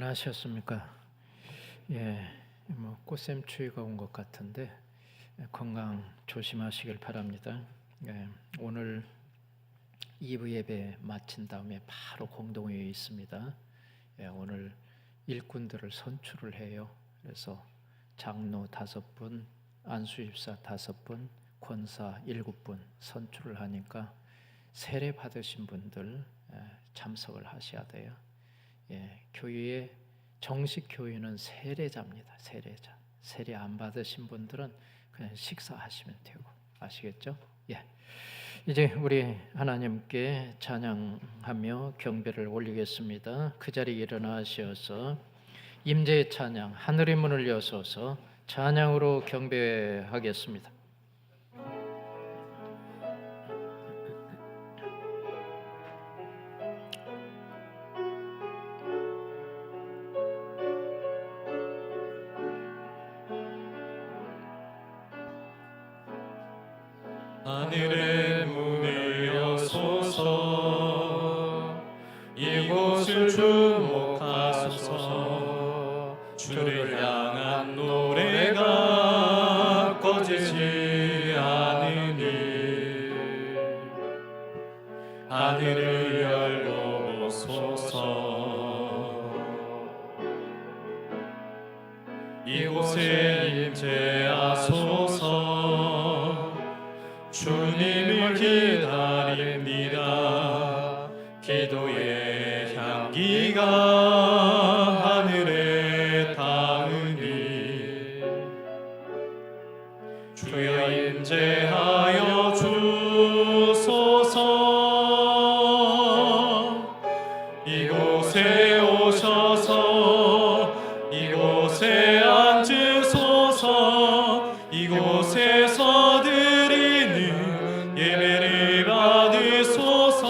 안녕하셨습니까? 꽃샘추위가 온 것 같은데 건강 조심하시길 바랍니다. 오늘 2부 예배 마친 다음에 바로 공동회의 있습니다. 오늘 일꾼들을 선출을 해요. 그래서 장로 5분, 안수집사 5분, 권사 7분 선출을 하니까 세례 받으신 분들 참석을 하셔야 돼요. 교회의 정식 교회는 세례자입니다. 세례자. 세례 안 받으신 분들은 그냥 식사하시면 되고, 아시겠죠? 이제 우리 하나님께 찬양하며 경배를 올리겠습니다. 그 자리에 일어나셔서 임재의 찬양, 하늘의 문을 여서서 찬양으로 경배하겠습니다. 하늘의 문을 여소서, 이곳을 주목하소서. 주를 향한 노래가 꺼지지 않으니 하늘을 열고 오소서. 이곳에 임재하소서. 주님을 기다립니다. 기도의 향기가 하늘에 닿으니 주여 임재하여 주소서. 이곳에 오셔서 이곳에 앉으소서. 이곳에서 예배를 받으소서.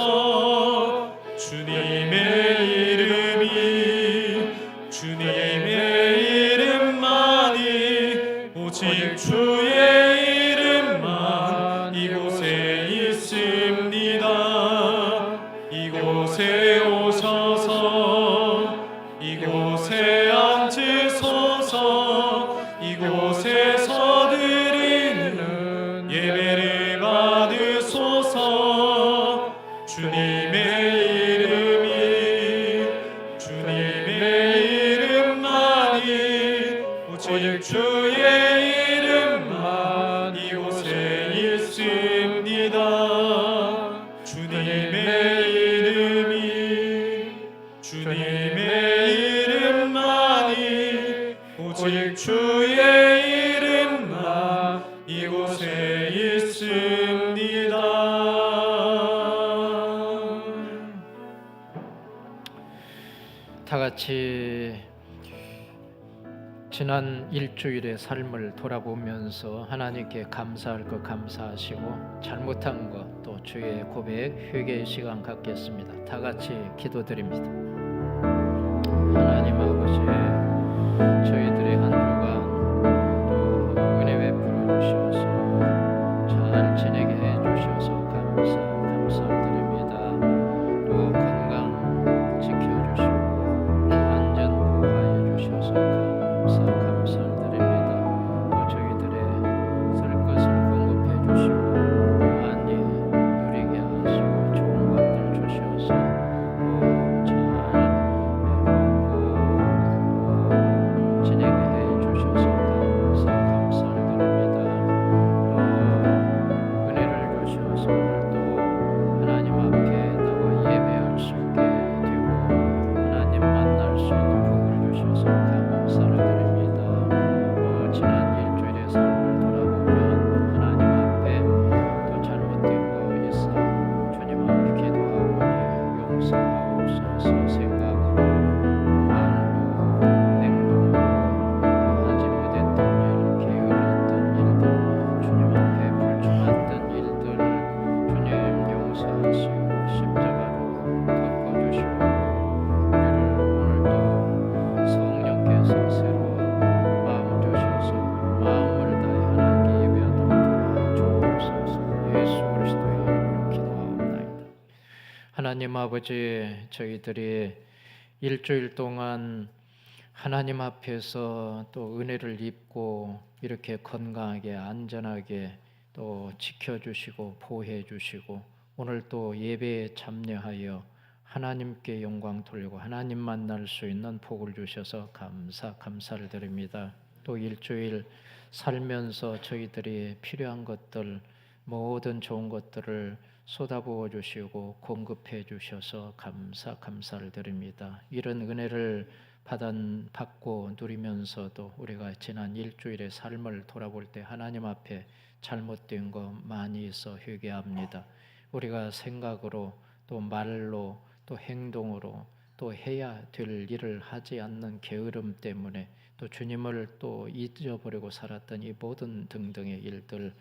주님의 이름만이 오직 주의 이름만 이곳에 있습니다. 이곳에 오셔서 이곳에 앉으소서. 이곳에서 드리는 예배를 받으소서. 주님의 이름만이 오직 주의 이름만 이곳에 있습니다. 주님의 이름만이 오직 주의 이름만 이곳에 있습니다. 다 같이 지난 일주일의 삶을 돌아보면서 하나님께 감사할 것 감사하시고 잘못한 것 또 주의 고백, 회개의 시간 갖겠습니다. 다 같이 기도드립니다. 하나님 아버지, 저희들의 한 주간 또 은혜 베풀어 주셔서 잘 지내게 해 주셔서 감사를 드립니다. 또 건강 지켜주시고 안전 보호하여 주셔서 감사를 드립니다. 또 저희들의 쓸 것을 공급해 주시고 많이 누리게 하시고 좋은 것들 주셔서 잘 먹고 지내게 해 주셔서 감사를 드립니다. 또 은혜를 주셔서 오늘도 하나님 앞에 나와 예배할 수 있게 되고 하나님 만날 수 있는 복을 주셔서 감사를 드립니다. 지난 일주일의 삶을 돌아보면 하나님 앞에 또 잘못된 거 있어 주님 앞에 기도하오니 용서하옵소서. 생각으로 말로 행동으로 하지 못했던 일, 게을렀던 일들, 주님 앞에 불충했던 일들 주님 용서하시고 십자가로 덮어주시고 우리를 오늘도 성령께서 새로 마음 주셔서 마음을 다해 하나님께 예배하도록 도와주옵소서. 예수 그리스도의 이름으로 기도하옵나이다. 하나님 아버지, 저희들이 일주일 동안 하나님 앞에서 또 은혜를 입고 이렇게 건강하게 안전하게 또 지켜주시고 보호해주시고 오늘 또 예배에 참여하여 하나님께 영광 돌리고 하나님 만날 수 있는 복을 주셔서 감사를 드립니다. 또 일주일 살면서 저희들이 필요한 것들 모든 좋은 것들을 쏟아부어 주시고 공급해 주셔서 감사를 드립니다. 이런 은혜를 받고 누리면서도 우리가 지난 일주일의 삶을 돌아볼 때 하나님 앞에 잘못된 거 많이 있어 회개합니다. 우리가 생각으로 또 말로 또 행동으로 또 해야 될 일을 하지 않는 게으름 때문에 또 주님을 또 잊어버리고 살았던 이 모든 등등의 일들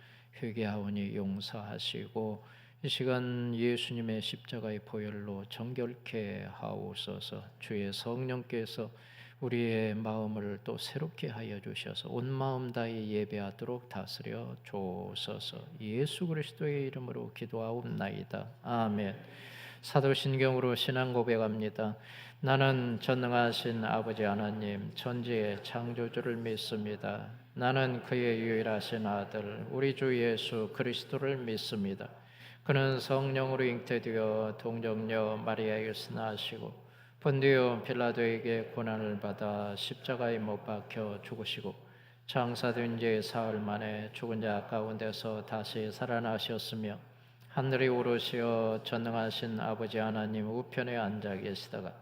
회개하오니 용서하시고 이 시간 예수님의 십자가의 보혈로 정결케 하옵소서. 주의 성령께서 우리의 마음을 또 새롭게 하여 주셔서 온 마음 다해 예배하도록 다스려 주옵소서. 예수 그리스도의 이름으로 기도하옵나이다. 아멘. 사도신경으로 신앙 고백합니다. 나는 전능하신 아버지 하나님 천지의 창조주를 믿습니다. 나는 그의 유일하신 아들 우리 주 예수 그리스도를 믿습니다. 그는 성령으로 잉태되어 동정녀 마리아에게서 나시고 본디오 빌라도에게 고난을 받아 십자가에 못 박혀 죽으시고 장사된 지 사흘 만에 죽은 자 가운데서 다시 살아나셨으며 하늘에 오르시어 전능하신 아버지 하나님 우편에 앉아 계시다가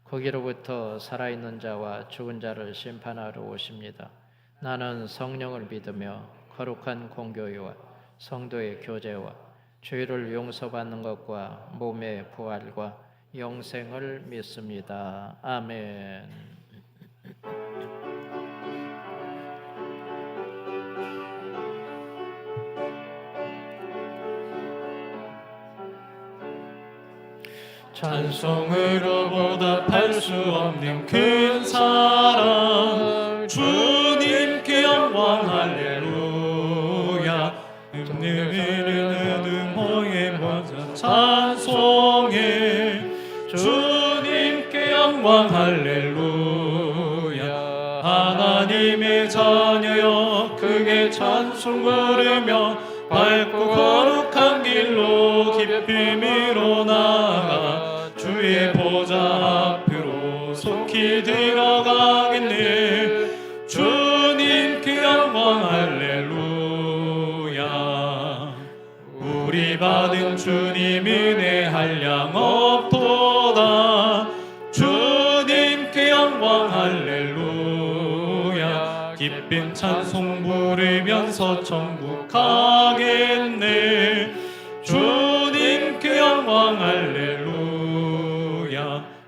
거기로부터 살아있는 자와 죽은 자를 심판하러 오십니다. 나는 성령을 믿으며 거룩한 공교회와 성도의 교제와 죄를 용서받는 것과 몸의 부활과 영생을 믿습니다. 아멘. 찬송으로 보답할 수 없는 큰 사랑 주님께 영광 할렐루야. 흠례는 음호의 모자 찬송해 주님께 영광 할렐루야. 하나님의 자녀여 크게 찬송 부르며 밝고 거룩한 길로 기쁨으로 나아가 주의 보좌 앞으로 속히 들어가겠네. 주님께 영광 할렐루야. 우리 받은 주님 은혜 한량 없도다. 주님께 영광 할렐루야. 기쁜 찬송 부르면서 천국 가겠네. 주님께 영광 할렐루야.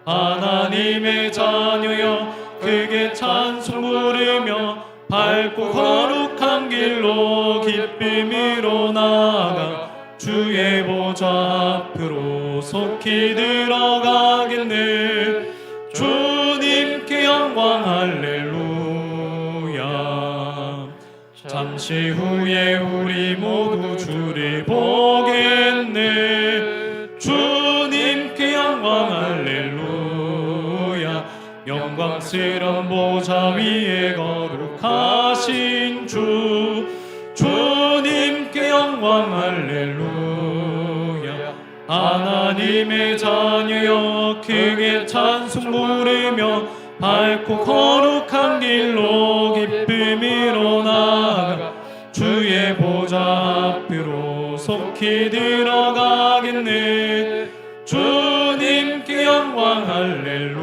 하나님의 자녀여 크게 찬송 부르며 밝고 거룩한 길로 기쁨으로 나아가 주의 보좌 앞으로 속히 들어가겠네. 주님께 영광 할렐루야. 잠시 후에 우리 모두 주를 보겠네. 주님께 영광 할렐루야. 영광스러운 보좌 위에 거룩하신 주 주님께 영광 할렐루야. 하나님의 자녀여 크게 찬송 부르며 밝고 거룩한 길로 기쁨으로 나아가 주의 보좌 앞으로 속히 들어가겠네. 주님께 영광 할렐루야.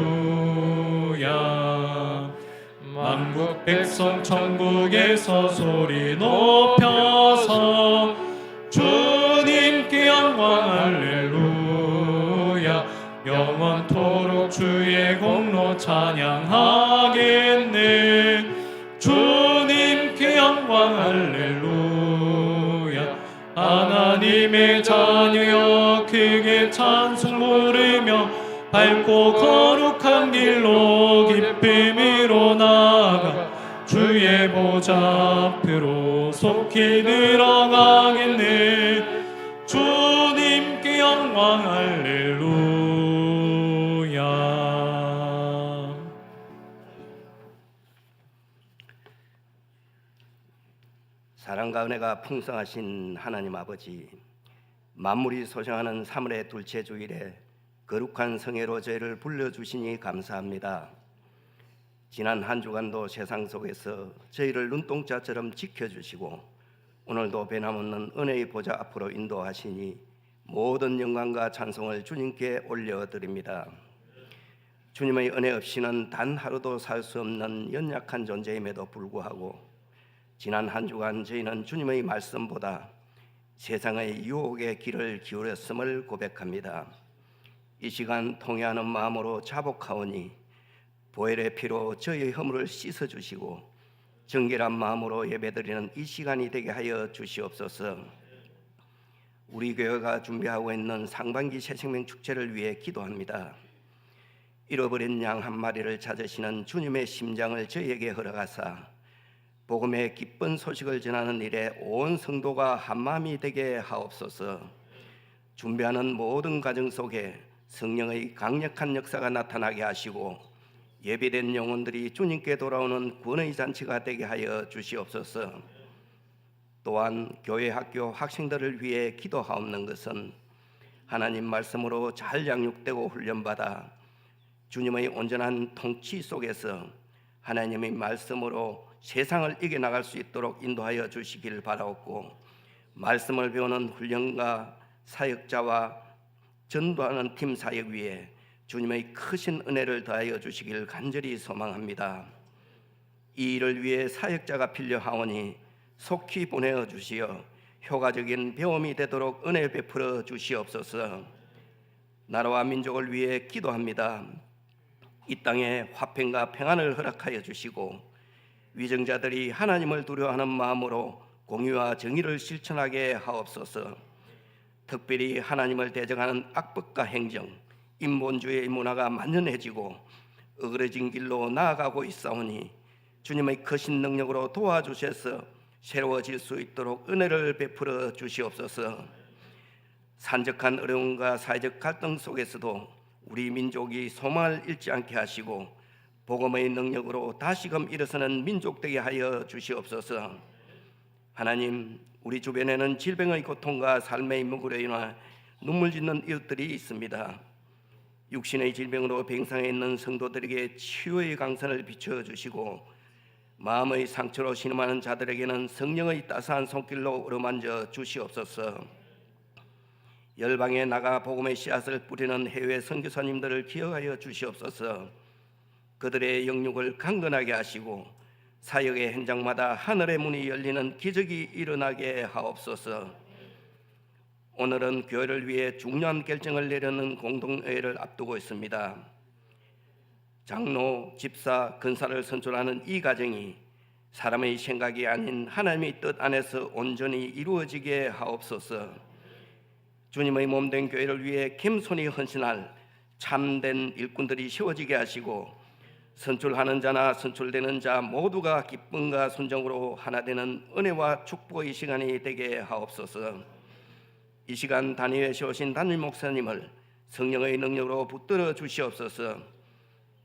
만국 백성 천국에서 소리 높여서 주님께 영광 할렐루야. 영원토록 주의 공로 찬양하겠네. 주님께 영광 할렐루야. 하나님의 자녀여 크게 찬송 부르며 밝고 거룩한 길로 기쁨으로 나아가 주의 보좌 앞으로 속히 들어가겠네. 주님께 영광 할렐루야. 사랑과 은혜가 풍성하신 하나님 아버지, 만물이 소생하는 3월의 둘째 주일에 거룩한 성회로 저희를 불러주시니 감사합니다. 지난 한 주간도 세상 속에서 저희를 눈동자처럼 지켜주시고 오늘도 변함없는 은혜의 보좌 앞으로 인도하시니 모든 영광과 찬송을 주님께 올려드립니다. 주님의 은혜 없이는 단 하루도 살 수 없는 연약한 존재임에도 불구하고 지난 한 주간 저희는 주님의 말씀보다 세상의 유혹의 귀를 기울였음을 고백합니다. 이 시간 통회하는 마음으로 자복하오니 보혈의 피로 저희의 허물을 씻어주시고 정결한 마음으로 예배드리는 이 시간이 되게 하여 주시옵소서. 우리 교회가 준비하고 있는 상반기 새생명 축제를 위해 기도합니다. 잃어버린 양 한 마리를 찾으시는 주님의 심장을 저희에게 허락하사 복음의 기쁜 소식을 전하는 일에 온 성도가 한마음이 되게 하옵소서. 준비하는 모든 과정 속에 성령의 강력한 역사가 나타나게 하시고 예비된 영혼들이 주님께 돌아오는 구원의 잔치가 되게 하여 주시옵소서. 또한 교회 학교 학생들을 위해 기도하옵는 것은 하나님 말씀으로 잘 양육되고 훈련받아 주님의 온전한 통치 속에서 하나님의 말씀으로 세상을 이겨나갈 수 있도록 인도하여 주시길 바라옵고, 말씀을 배우는 훈련과 사역자와 전도하는 팀 사역 위에 주님의 크신 은혜를 더하여 주시길 간절히 소망합니다. 이 일을 위해 사역자가 필요하오니 속히 보내어 주시어 효과적인 배움이 되도록 은혜 베풀어 주시옵소서. 나라와 민족을 위해 기도합니다. 이 땅에 화평과 평안을 허락하여 주시고 위정자들이 하나님을 두려워하는 마음으로 공의와 정의를 실천하게 하옵소서. 특별히 하나님을 대적하는 악법과 행정, 인본주의의 문화가 만연해지고 어그러진 길로 나아가고 있사오니 주님의 크신 능력으로 도와주셔서 새로워질 수 있도록 은혜를 베풀어 주시옵소서. 산적한 어려움과 사회적 갈등 속에서도 우리 민족이 소망을 잃지 않게 하시고 복음의 능력으로 다시금 일어서는 민족 되게 하여 주시옵소서. 하나님, 우리 주변에는 질병의 고통과 삶의 무구로 인해 눈물 짓는 이웃들이 있습니다. 육신의 질병으로 병상에 있는 성도들에게 치유의 강선을 비춰주시고 마음의 상처로 신음하는 자들에게는 성령의 따스한 손길로 어루만져 주시옵소서. 열방에 나가 복음의 씨앗을 뿌리는 해외 선교사님들을 기억하여 주시옵소서. 그들의 영육을 강건하게 하시고 사역의 현장마다 하늘의 문이 열리는 기적이 일어나게 하옵소서. 오늘은 교회를 위해 중요한 결정을 내려는 공동회의를 앞두고 있습니다. 장로, 집사, 근사를 선출하는 이 과정이 사람의 생각이 아닌 하나님의 뜻 안에서 온전히 이루어지게 하옵소서. 주님의 몸된 교회를 위해 겸손히 헌신할 참된 일꾼들이 세워지게 하시고 선출하는 자나 선출되는 자 모두가 기쁨과 순종으로 하나 되는 은혜와 축복의 시간이 되게 하옵소서. 이 시간 단위에 세우신 담임 목사님을 성령의 능력으로 붙들어 주시옵소서.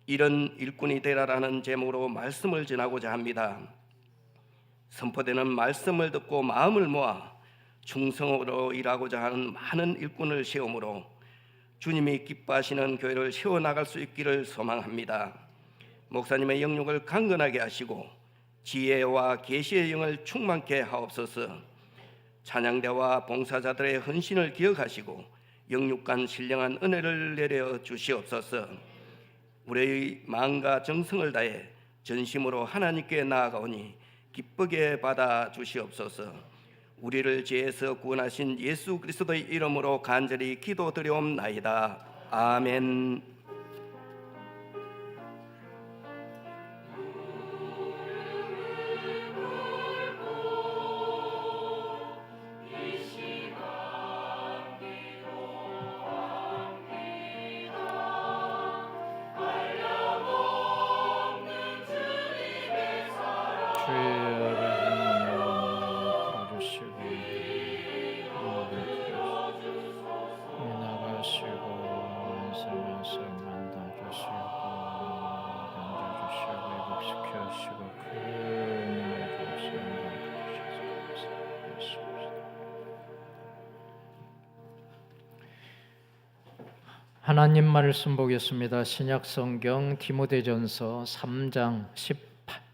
이런 일꾼이 되라라는 제목으로 말씀을 전하고자 합니다. 선포되는 말씀을 듣고 마음을 모아 충성으로 일하고자 하는 많은 일꾼을 세우므로 주님이 기뻐하시는 교회를 세워나갈 수 있기를 소망합니다. 목사님의 영육을 강건하게 하시고 지혜와 계시의 영을 충만케 하옵소서. 찬양대와 봉사자들의 헌신을 기억하시고 영육간 신령한 은혜를 내려 주시옵소서. 우리의 마음과 정성을 다해 전심으로 하나님께 나아가오니 기쁘게 받아 주시옵소서. 우리를 죄에서 구원하신 예수 그리스도의 이름으로 간절히 기도드리옵나이다. 아멘. 나가시고 하나님 말씀 보겠습니다. 신약 성경 디모데전서 3장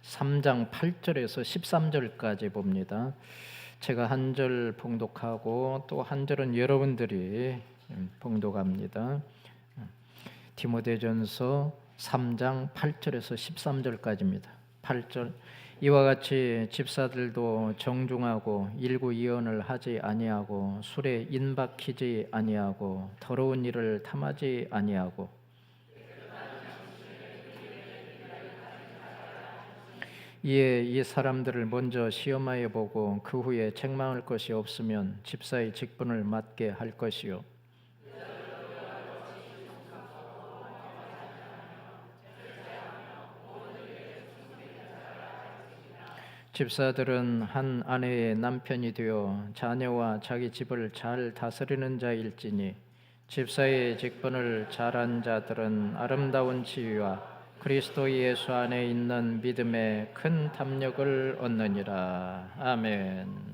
8절에서 13절까지 봅니다. 제가 한 절 봉독하고 또 한 절은 여러분들이 봉독합니다. 디모데전서 3장 8절에서 13절까지입니다. 8절 이와 같이 집사들도 정중하고 일구이언을 하지 아니하고 술에 인박히지 아니하고 더러운 일을 탐하지 아니하고 이에 이 사람들을 먼저 시험하여 보고 그 후에 책망할 것이 없으면 집사의 직분을 맡게 할 것이요 집사들은 한 아내의 남편이 되어 자녀와 자기 집을 잘 다스리는 자일지니 집사의 직분을 잘한 자들은 아름다운 지위와 그리스도 예수 안에 있는 믿음의 큰 담력을 얻느니라. 아멘.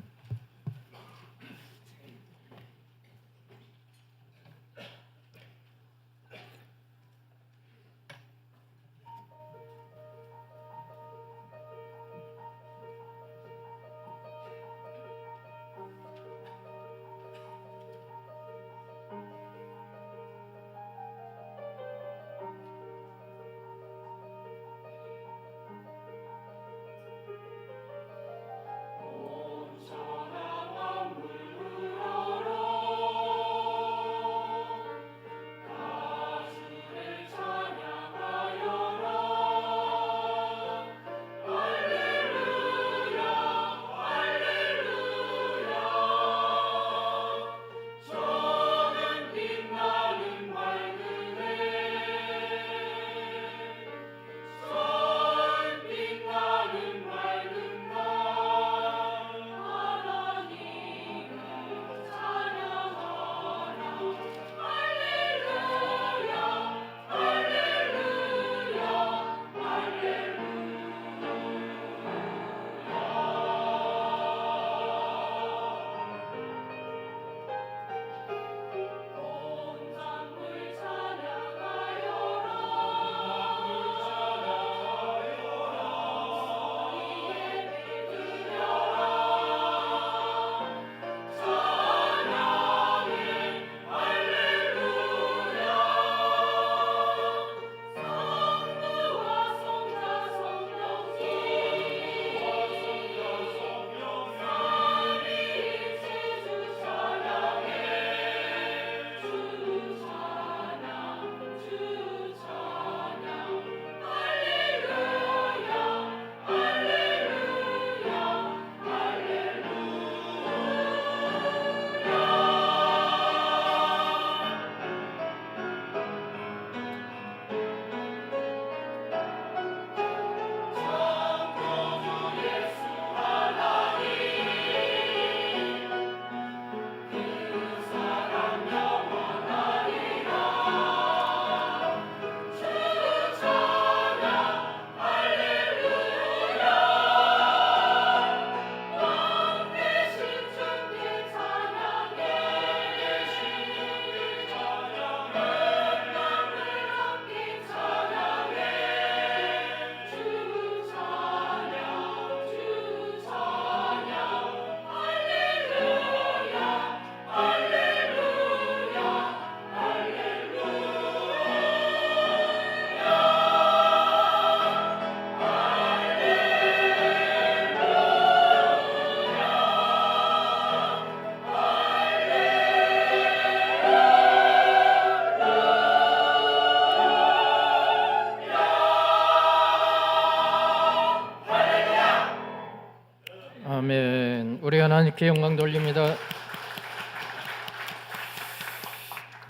아멘. 우리 하나님께 영광 돌립니다.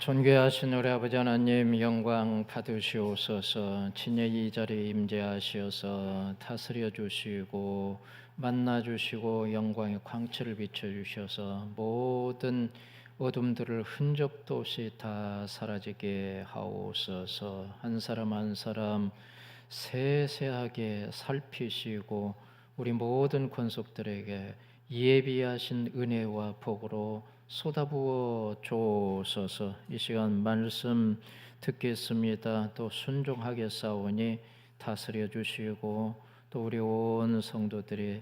존귀하신 우리 아버지 하나님 영광 받으시옵소서. 친히 이 자리에 임재하시어서 다스려 주시고 만나 주시고 영광의 광채를 비춰 주셔서 모든 어둠들을 흔적도 없이 다 사라지게 하옵소서. 한 사람 한 사람 세세하게 살피시고 우리 모든 권속들에게 예비하신 은혜와 복으로 쏟아부어 주옵소서. 이 시간 말씀 듣겠습니다. 또 순종하게 싸우니 다스려 주시고 또 우리 온 성도들이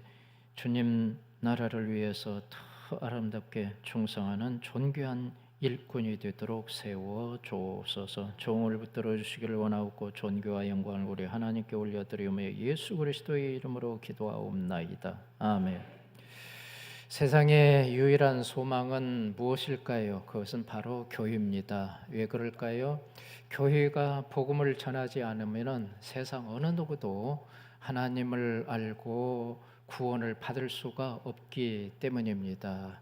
주님 나라를 위해서 더 아름답게 충성하는 존귀한 일꾼이 되도록 세워 주옵소서. 종을 붙들어 주시기를 원하옵고 존귀와 영광을 우리 하나님께 올려드리며 예수 그리스도의 이름으로 기도하옵나이다. 아멘. 세상의 유일한 소망은 무엇일까요? 그것은 바로 교회입니다. 왜 그럴까요? 교회가 복음을 전하지 않으면 세상 어느 누구도 하나님을 알고 구원을 받을 수가 없기 때문입니다.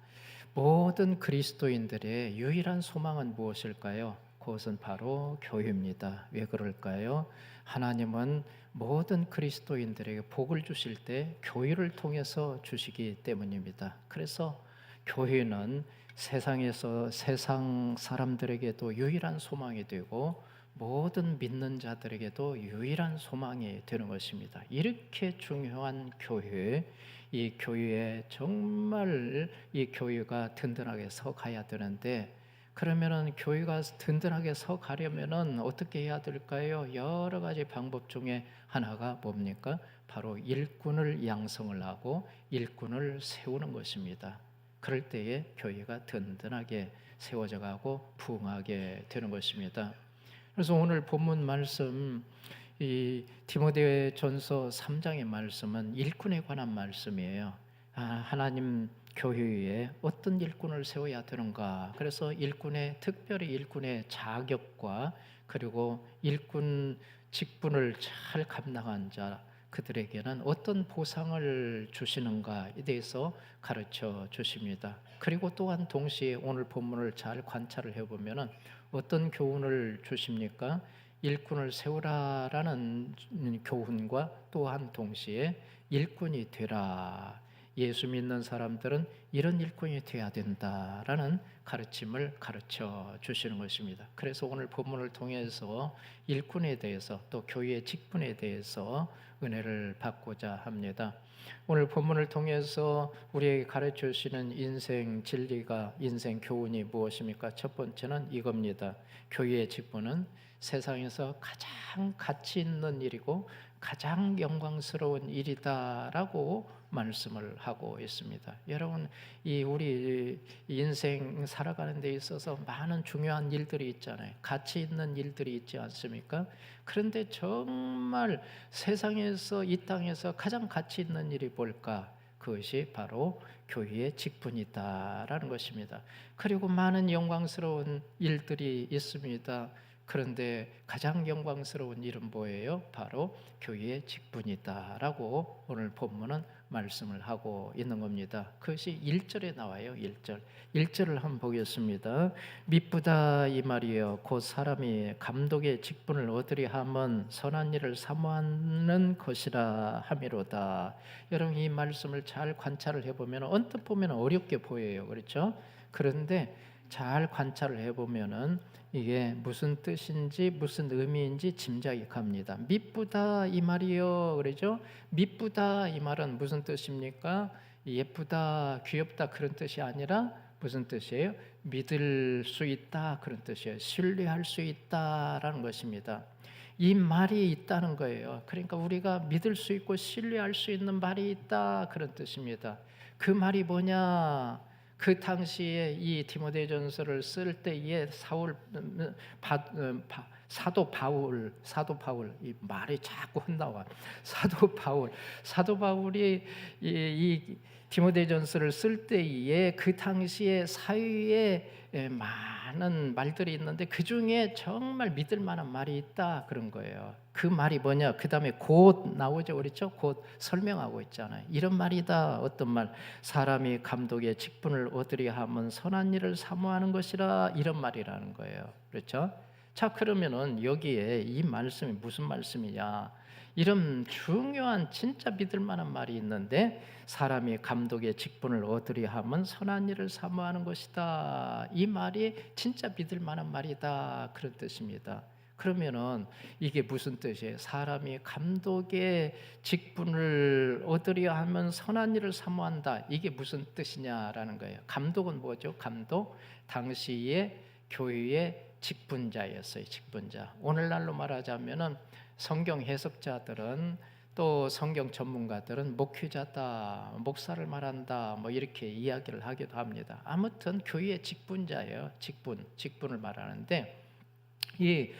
모든 그리스도인들의 유일한 소망은 무엇일까요? 그것은 바로 교회입니다. 왜 그럴까요? 하나님은 모든 그리스도인들에게 복을 주실 때 교회를 통해서 주시기 때문입니다. 그래서 교회는 세상에서 세상 사람들에게도 유일한 소망이 되고 모든 믿는 자들에게도 유일한 소망이 되는 것입니다. 이렇게 중요한 교회, 이 교회에 정말 이 교회가 든든하게 서 가야 되는데, 그러면은 교회가 든든하게 서 가려면은 어떻게 해야 될까요? 여러 가지 방법 중에 하나가 뭡니까? 바로 일꾼을 양성을 하고 일꾼을 세우는 것입니다. 그럴 때에 교회가 든든하게 세워져 가고 부흥하게 되는 것입니다. 그래서 오늘 본문 말씀, 이 디모데전서 3장의 말씀은 일꾼에 관한 말씀이에요. 하나님 교회에 어떤 일꾼을 세워야 되는가? 그래서 특별히 일꾼의 자격과 그리고 일꾼 직분을 잘 감당한 자, 그들에게는 어떤 보상을 주시는가에 대해서 가르쳐 주십니다. 그리고 또한 동시에 오늘 본문을 잘 관찰을 해보면 어떤 교훈을 주십니까? 일꾼을 세우라라는 교훈과 또한 동시에 일꾼이 되라. 예수 믿는 사람들은 이런 일꾼이 되어야 된다라는 가르침을 가르쳐 주시는 것입니다. 그래서 오늘 본문을 통해서 일꾼에 대해서 또 교회의 직분에 대해서 은혜를 받고자 합니다. 오늘 본문을 통해서 우리에게 가르쳐 주시는 인생 진리가, 인생 교훈이 무엇입니까? 첫 번째는 이겁니다. 교회의 직분은 세상에서 가장 가치 있는 일이고 가장 영광스러운 일이다라고 말씀을 하고 있습니다. 여러분, 우리 인생 살아가는 데 있어서 많은 중요한 일들이 있잖아요. 가치 있는 일들이 있지 않습니까? 그런데 정말 세상에서, 이 땅에서 가장 가치 있는 일이 뭘까? 그것이 바로 교회의 직분이다라는 것입니다. 그리고 많은 영광스러운 일들이 있습니다. 그런데 가장 영광스러운 일은 뭐예요? 바로 교회의 직분이다라고 오늘 본문은 말씀을 하고 있는 겁니다. 그것이 1절에 나와요. 1절을 한번 보겠습니다. 미쁘다 이 말이요 곧 사람이 감독의 직분을 얻으리 함은 선한 일을 사모하는 것이라 함이로다. 여러분, 이 말씀을 잘 관찰을 해보면 언뜻 보면 어렵게 보여요. 그렇죠? 그런데 잘 관찰을 해보면은 이게 무슨 뜻인지 무슨 의미인지 짐작이 갑니다. 미쁘다 이 말이요, 그러죠? 미쁘다 이 말은 무슨 뜻입니까? 예쁘다, 귀엽다 그런 뜻이 아니라 무슨 뜻이에요? 믿을 수 있다 그런 뜻이에요. 신뢰할 수 있다라는 것입니다. 이 말이 있다는 거예요. 그러니까 우리가 믿을 수 있고 신뢰할 수 있는 말이 있다 그런 뜻입니다. 그 말이 뭐냐? 그 당시에 이 디모데전서를 쓸 때에 사도 바울 이 말이 자꾸 혼나와. 사도 바울이 이 디모데전서를 쓸 때에 그 당시에 사회에 많은 말들이 있는데 그 중에 정말 믿을 만한 말이 있다 그런 거예요. 그 말이 뭐냐? 그 다음에 곧 나오죠, 그렇죠? 곧 설명하고 있잖아요. 이런 말이다. 어떤 말? 사람이 감독의 직분을 얻으려 하면 선한 일을 사모하는 것이라, 이런 말이라는 거예요. 그렇죠? 자, 그러면은 여기에 이 말씀이 무슨 말씀이냐? 이런 중요한 진짜 믿을 만한 말이 있는데, 사람이 감독의 직분을 얻으려 하면 선한 일을 사모하는 것이다. 이 말이 진짜 믿을 만한 말이다 그런 뜻입니다. 그러면은 이게 무슨 뜻이에요? 사람이 감독의 직분을 얻으려 하면 선한 일을 사모한다. 이게 무슨 뜻이냐라는 거예요. 감독은 뭐죠? 감독, 당시의 교회의 직분자였어요. 직분자. 오늘날로 말하자면은 성경 해석자들은 또 성경 전문가들은 목회자다, 목사를 말한다, 뭐 이렇게 이야기를 하기도 합니다. 아무튼 교회의 직분자예요. 직분을 말하는데 이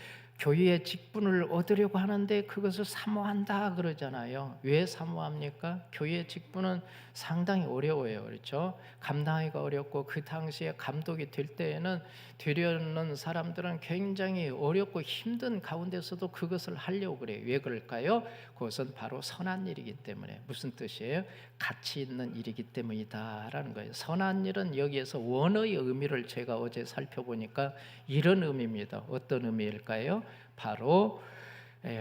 교회의 직분을 얻으려고 하는데 그것을 사모한다 그러잖아요. 왜 사모합니까? 교회의 직분은 상당히 어려워요. 그렇죠? 감당하기가 어렵고 그 당시에 감독이 될 때에는 되려는 사람들은 굉장히 어렵고 힘든 가운데서도 그것을 하려고 그래요. 왜 그럴까요? 그것은 바로 선한 일이기 때문에. 무슨 뜻이에요? 가치 있는 일이기 때문이다라는 거예요. 선한 일은 여기에서 원어의 의미를 제가 어제 살펴보니까 이런 의미입니다. 어떤 의미일까요? 바로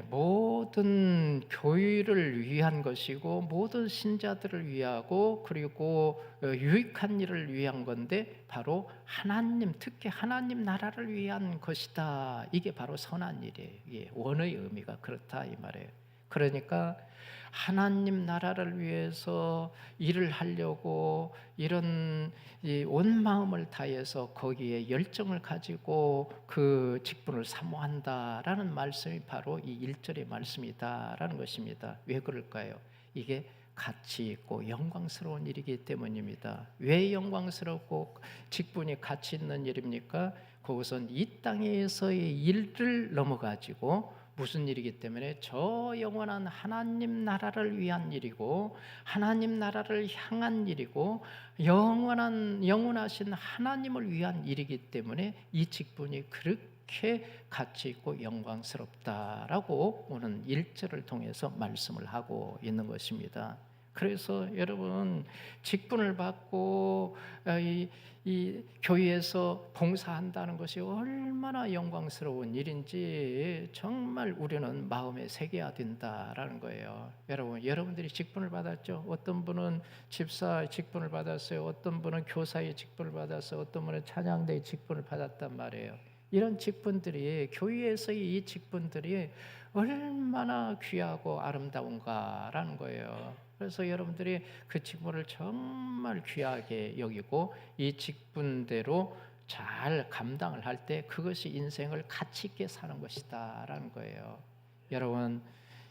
모든 교회를 위한 것이고 모든 신자들을 위하고 그리고 유익한 일을 위한 건데 바로 하나님, 특히 하나님 나라를 위한 것이다. 이게 바로 선한 일이에요. 예, 원어의 의미가 그렇다 이 말이에요. 그러니까 하나님 나라를 위해서 일을 하려고 이런 온 마음을 다해서 거기에 열정을 가지고 그 직분을 사모한다라는 말씀이 바로 이 1절의 말씀이다라는 것입니다. 왜 그럴까요? 이게 가치 있고 영광스러운 일이기 때문입니다. 왜 영광스럽고 직분이 가치 있는 일입니까? 그것은 이 땅에서의 일을 넘어가지고 무슨 일이기 때문에 저 영원한 하나님 나라를 위한 일이고 하나님 나라를 향한 일이고 영원하신 하나님을 위한 일이기 때문에 이 직분이 그렇게 가치 있고 영광스럽다라고 오늘 1절을 통해서 말씀을 하고 있는 것입니다. 그래서 여러분 직분을 받고 이 교회에서 봉사한다는 것이 얼마나 영광스러운 일인지 정말 우리는 마음에 새겨야 된다라는 거예요. 여러분들이 직분을 받았죠. 어떤 분은 집사 직분을 받았어요. 어떤 분은 교사의 직분을 받았어요. 어떤 분은 찬양대의 직분을 받았단 말이에요. 이런 직분들이 교회에서의 이 직분들이 얼마나 귀하고 아름다운가라는 거예요. 그래서 여러분들이 그 직분을 정말 귀하게 여기고 이 직분대로 잘 감당을 할 때 그것이 인생을 가치 있게 사는 것이다라는 거예요. 여러분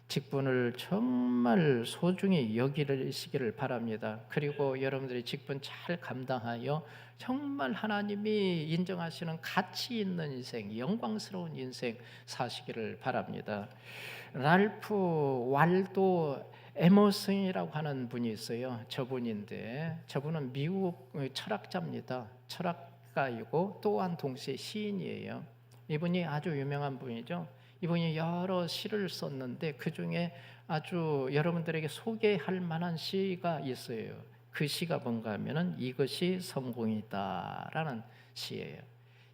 직분을 정말 소중히 여기시기를 바랍니다. 그리고 여러분들이 직분 잘 감당하여 정말 하나님이 인정하시는 가치 있는 인생, 영광스러운 인생 사시기를 바랍니다. 랄프 왈도 에머슨이라고 하는 분이 있어요. 저분인데 저분은 미국 철학자입니다. 철학가이고 또한 동시에 시인이에요. 이분이 아주 유명한 분이죠. 이분이 여러 시를 썼는데 그 중에 아주 여러분들에게 소개할 만한 시가 있어요. 그 시가 뭔가 하면은 이것이 성공이다라는 시예요.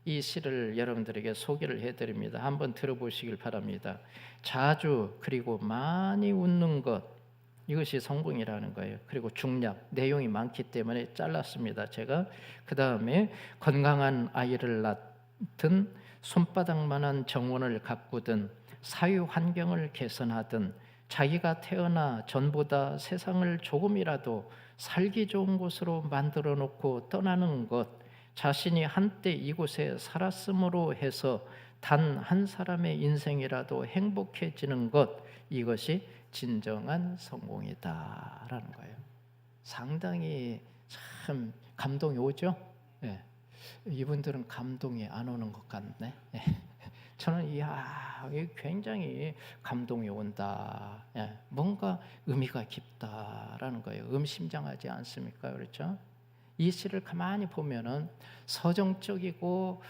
이 시를 여러분들에게 소개를 해드립니다. 한번 들어보시길 바랍니다. 자주 그리고 많이 웃는 것, 이것이 성공이라는 거예요. 그리고 중략, 내용이 많기 때문에 잘랐습니다. 제가 그 다음에 건강한 아이를 낳든 손바닥만한 정원을 가꾸든 사유 환경을 개선하든 자기가 태어나 전보다 세상을 조금이라도 살기 좋은 곳으로 만들어 놓고 떠나는 것, 자신이 한때 이곳에 살았음으로 해서 단 한 사람의 인생이라도 행복해지는 것, 이것이 진정한 성공이다라는 거예요. 상당히 참 감동이 오죠? 네. 이분들은 감동이 안 오는 것 같네. 네. 저는 굉장히 감동이 온다. 네. 뭔가 의미가 깊다라는 거예요. 의미심장하지 않습니까? 그렇죠? 이 시를 가만히 보면은 서정적이고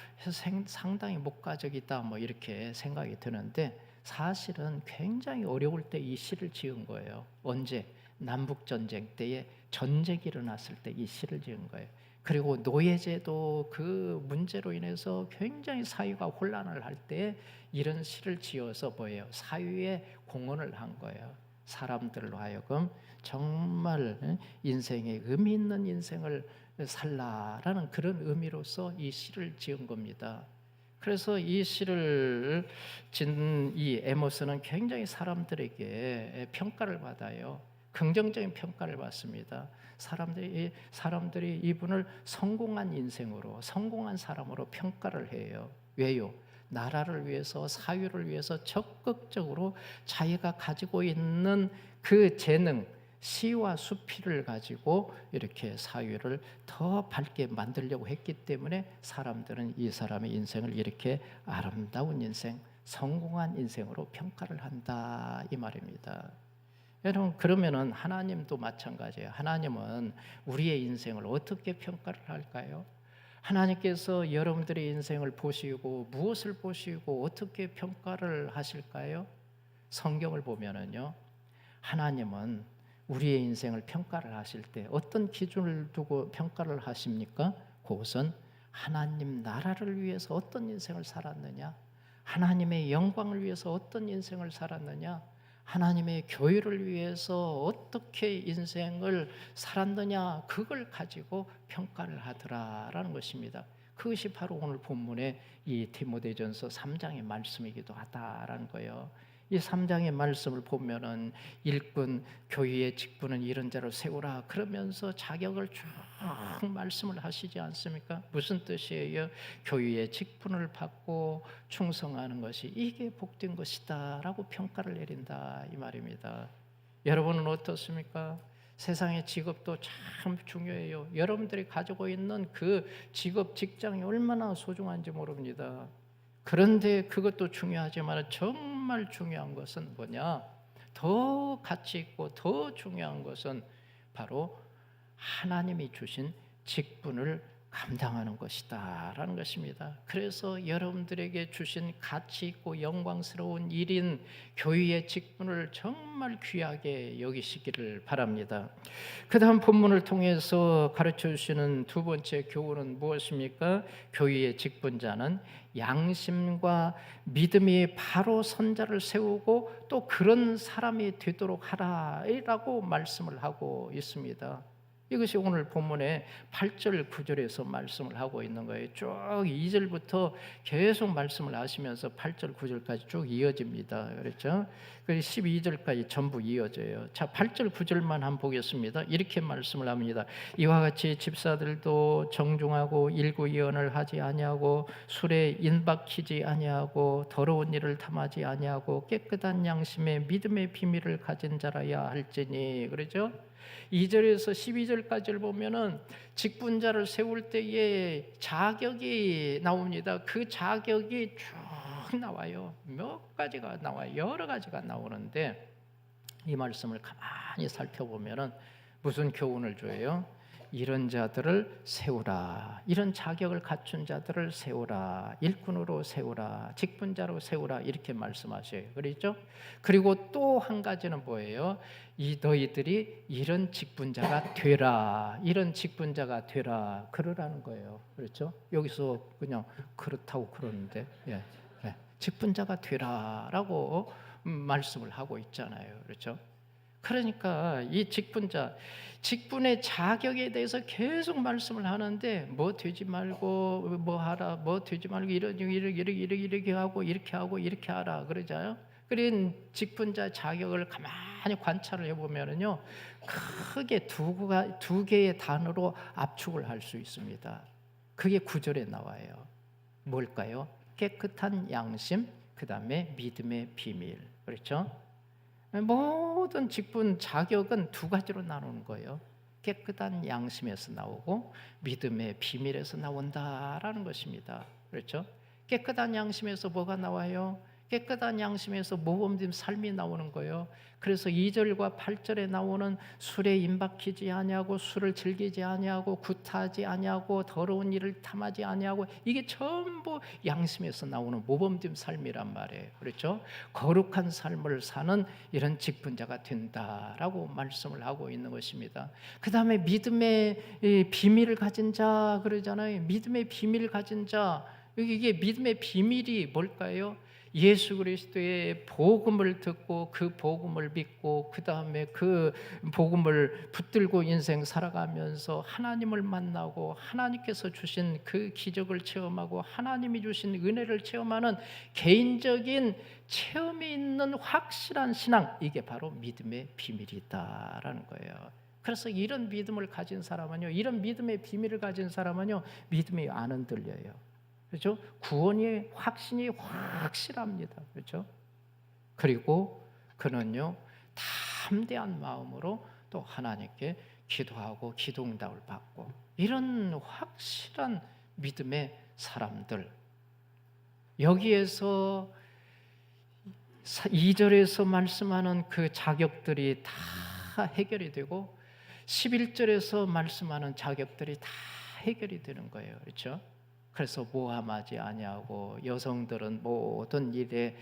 상당히 목가적이다 뭐 이렇게 생각이 드는데 사실은 굉장히 어려울 때 이 시를 지은 거예요. 언제? 남북전쟁 때에 전쟁이 일어났을 때 이 시를 지은 거예요. 그리고 노예제도 그 문제로 인해서 굉장히 사회가 혼란을 할 때 이런 시를 지어서 뭐예요? 사회에 공헌을 한 거예요. 사람들로 하여금 정말 인생에 의미 있는 인생을 살라라는 그런 의미로서 이 시를 지은 겁니다. 그래서 이 시를 진 이 에모스는 굉장히 사람들에게 평가를 받아요. 긍정적인 평가를 받습니다. 사람들이 이분을 성공한 인생으로, 성공한 사람으로 평가를 해요. 왜요? 나라를 위해서, 사회를 위해서 적극적으로 자기가 가지고 있는 그 재능, 시와 수필을 가지고 이렇게 사회를 더 밝게 만들려고 했기 때문에 사람들은 이 사람의 인생을 이렇게 아름다운 인생, 성공한 인생으로 평가를 한다, 이 말입니다. 여러분, 그러면은 하나님도 마찬가지예요. 하나님은 우리의 인생을 어떻게 평가를 할까요? 하나님께서 여러분들의 인생을 보시고 무엇을 보시고 어떻게 평가를 하실까요? 성경을 보면은요, 하나님은 우리의 인생을 평가를 하실 때 어떤 기준을 두고 평가를 하십니까? 그것은 하나님 나라를 위해서 어떤 인생을 살았느냐, 하나님의 영광을 위해서 어떤 인생을 살았느냐, 하나님의 교회를 위해서 어떻게 인생을 살았느냐, 그걸 가지고 평가를 하더라라는 것입니다. 그것이 바로 오늘 본문의 이 디모데전서 3장의 말씀이기도 하다라는 거예요. 이 3장의 말씀을 보면은 일꾼 교회의 직분은 이런 자를 세우라 그러면서 자격을 쭉 말씀을 하시지 않습니까? 무슨 뜻이에요? 교회의 직분을 받고 충성하는 것이 이게 복된 것이다라고 평가를 내린다, 이 말입니다. 여러분은 어떻습니까? 세상의 직업도 참 중요해요. 여러분들이 가지고 있는 그 직업, 직장이 얼마나 소중한지 모릅니다. 그런데 그것도 중요하지만 정말 중요한 것은 뭐냐? 더 가치 있고 더 중요한 것은 바로 하나님이 주신 직분을 감당하는 것이다 라는 것입니다. 그래서 여러분들에게 주신 가치 있고 영광스러운 일인 교회의 직분을 정말 귀하게 여기시기를 바랍니다. 그 다음 본문을 통해서 가르쳐 주시는 두 번째 교훈은 무엇입니까? 교회의 직분자는 양심과 믿음이 바로 선 자를 세우고 또 그런 사람이 되도록 하라라고 말씀을 하고 있습니다. 이것이 오늘 본문의 8절 9절에서 말씀을 하고 있는 거예요. 쭉 2절부터 계속 말씀을 하시면서 8절 9절까지 쭉 이어집니다. 그렇죠? 그리고 12절까지 전부 이어져요. 자, 8절 9절만 한번 보겠습니다. 이렇게 말씀을 합니다. 이와 같이 집사들도 정중하고 일구이언을 하지 아니하고 술에 인박히지 아니하고 더러운 일을 탐하지 아니하고 깨끗한 양심에 믿음의 비밀을 가진 자라야 할지니. 그렇죠? 2절에서 12절까지를 보면은 직분자를 세울 때에 자격이 나옵니다. 그 자격이 쭉 나와요. 몇 가지가 나와요. 여러 가지가 나오는데 이 말씀을 가만히 살펴보면은 무슨 교훈을 줘요? 이런 자들을 세우라. 이런 자격을 갖춘 자들을 세우라. 일꾼으로 세우라. 직분자로 세우라. 이렇게 말씀하셔요. 그렇죠? 그리고 또 한 가지는 뭐예요? 너희들이 이런 직분자가 되라. 이런 직분자가 되라. 그러라는 거예요. 그렇죠? 여기서 그냥 그렇다고 그러는데 직분자가 되라라고 말씀을 하고 있잖아요. 그렇죠? 그러니까 이 직분의 자격에 대해서 계속 말씀을 하는데 뭐 되지 말고 뭐 하라, 뭐 되지 말고 이렇게 하고 이렇게 하고 이렇게 하라 그러잖아요. 그런 직분자 자격을 가만히 관찰을 해보면은요, 크게 두 개의 단어로 압축을 할 수 있습니다. 그게 9절에 나와요. 뭘까요? 깨끗한 양심, 그 다음에 믿음의 비밀. 그렇죠? 모든 직분 자격은 두 가지로 나누는 거예요. 깨끗한 양심에서 나오고 믿음의 비밀에서 나온다라는 것입니다. 그렇죠? 깨끗한 양심에서 뭐가 나와요? 깨끗한 양심에서 모범된 삶이 나오는 거예요. 그래서 2절과 8절에 나오는 술에 임박히지 아니하고 술을 즐기지 아니하고 구타하지 아니하고 더러운 일을 탐하지 아니하고 이게 전부 양심에서 나오는 모범된 삶이란 말이에요. 그렇죠? 거룩한 삶을 사는 이런 직분자가 된다라고 말씀을 하고 있는 것입니다. 그 다음에 믿음의 비밀을 가진 자 그러잖아요. 믿음의 비밀을 가진 자, 이게 믿음의 비밀이 뭘까요? 예수 그리스도의 복음을 듣고 그 복음을 믿고 그 다음에 그 복음을 붙들고 인생 살아가면서 하나님을 만나고 하나님께서 주신 그 기적을 체험하고 하나님이 주신 은혜를 체험하는 개인적인 체험이 있는 확실한 신앙, 이게 바로 믿음의 비밀이다라는 거예요. 그래서 이런 믿음을 가진 사람은요, 이런 믿음의 비밀을 가진 사람은요, 믿음이 안 흔들려요. 그렇죠? 구원의 확신이 확실합니다. 그렇죠? 그리고 그는요, 담대한 마음으로 또 하나님께 기도하고 기도응답을 받고, 이런 확실한 믿음의 사람들, 여기에서 2절에서 말씀하는 그 자격들이 다 해결이 되고 11절에서 말씀하는 자격들이 다 해결이 되는 거예요. 그렇죠? 그래서 모함하지 아니하고 여성들은 모든 일에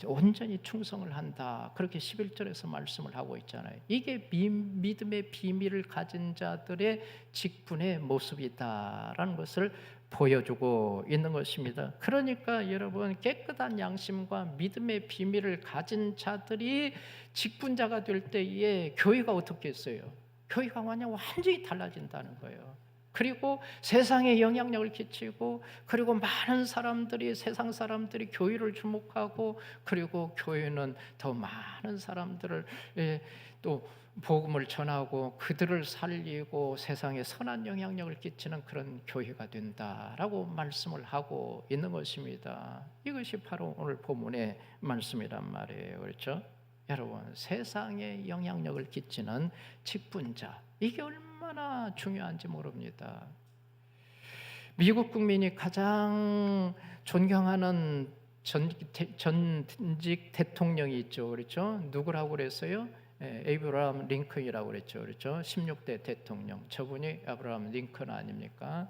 온전히 충성을 한다. 그렇게 11절에서 말씀을 하고 있잖아요. 이게 믿음의 비밀을 가진 자들의 직분의 모습이다라는 것을 보여주고 있는 것입니다. 그러니까 여러분, 깨끗한 양심과 믿음의 비밀을 가진 자들이 직분자가 될 때에 교회가 어떻게 했어요? 교회가 완전히 달라진다는 거예요. 그리고 세상에 영향력을 끼치고, 그리고 많은 사람들이, 세상 사람들이 교회를 주목하고, 그리고 교회는 더 많은 사람들을 또 복음을 전하고 그들을 살리고 세상에 선한 영향력을 끼치는 그런 교회가 된다라고 말씀을 하고 있는 것입니다. 이것이 바로 오늘 본문의 말씀이란 말이에요. 그렇죠? 여러분, 세상에 영향력을 끼치는 직분자, 이게 얼마나 중요한지 모릅니다. 미국 국민이 가장 존경하는 전직 대통령이 있죠. 그렇죠? 누구라고 그랬어요? 에이브라함 링컨이라고 그랬죠. 그렇죠? 16대 대통령. 저분이 아브라함 링컨 아닙니까?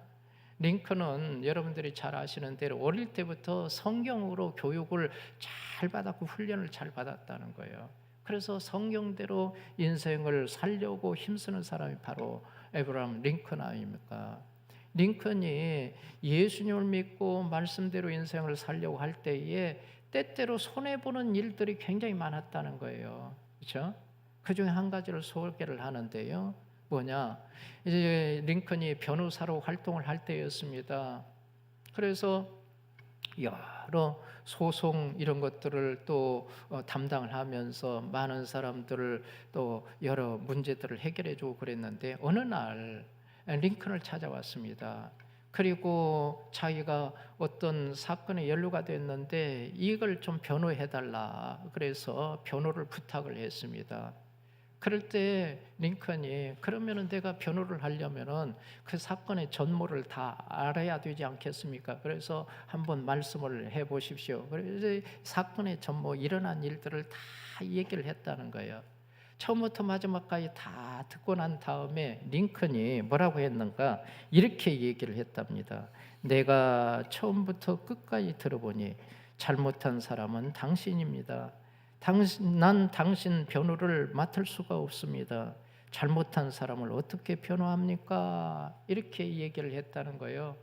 링컨은 여러분들이 잘 아시는 대로 어릴 때부터 성경으로 교육을 잘 받았고 훈련을 잘 받았다는 거예요. 그래서 성경대로 인생을 살려고 힘쓰는 사람이 바로 에이브라함 링컨 아닙니까? 링컨이 예수님을 믿고 말씀대로 인생을 살려고 할 때에 때때로 손해보는 일들이 굉장히 많았다는 거예요. 그렇죠? 그 중에 한 가지를 소개를 하는데요. 뭐냐? 이제 링컨이 변호사로 활동을 할 때였습니다. 그래서 여러 소송 이런 것들을 또 담당을 하면서 많은 사람들을 또 여러 문제들을 해결해 주고 그랬는데, 어느 날 링컨을 찾아왔습니다. 그리고 자기가 어떤 사건에 연루가 됐는데 이걸 좀 변호해 달라, 그래서 변호를 부탁을 했습니다. 그럴 때 링컨이, 그러면은 내가 변호를 하려면은 그 사건의 전모를 다 알아야 되지 않겠습니까? 그래서 한번 말씀을 해 보십시오. 그래서 사건의 전모, 일어난 일들을 다 얘기를 했다는 거예요. 처음부터 마지막까지 다 듣고 난 다음에 링컨이 뭐라고 했는가? 이렇게 얘기를 했답니다. 내가 처음부터 끝까지 들어보니 잘못한 사람은 당신입니다. 난 당신 변호를 맡을 수가 없습니다. 잘못한 사람을 어떻게 변호합니까? 이렇게 얘기를 했다는 거예요.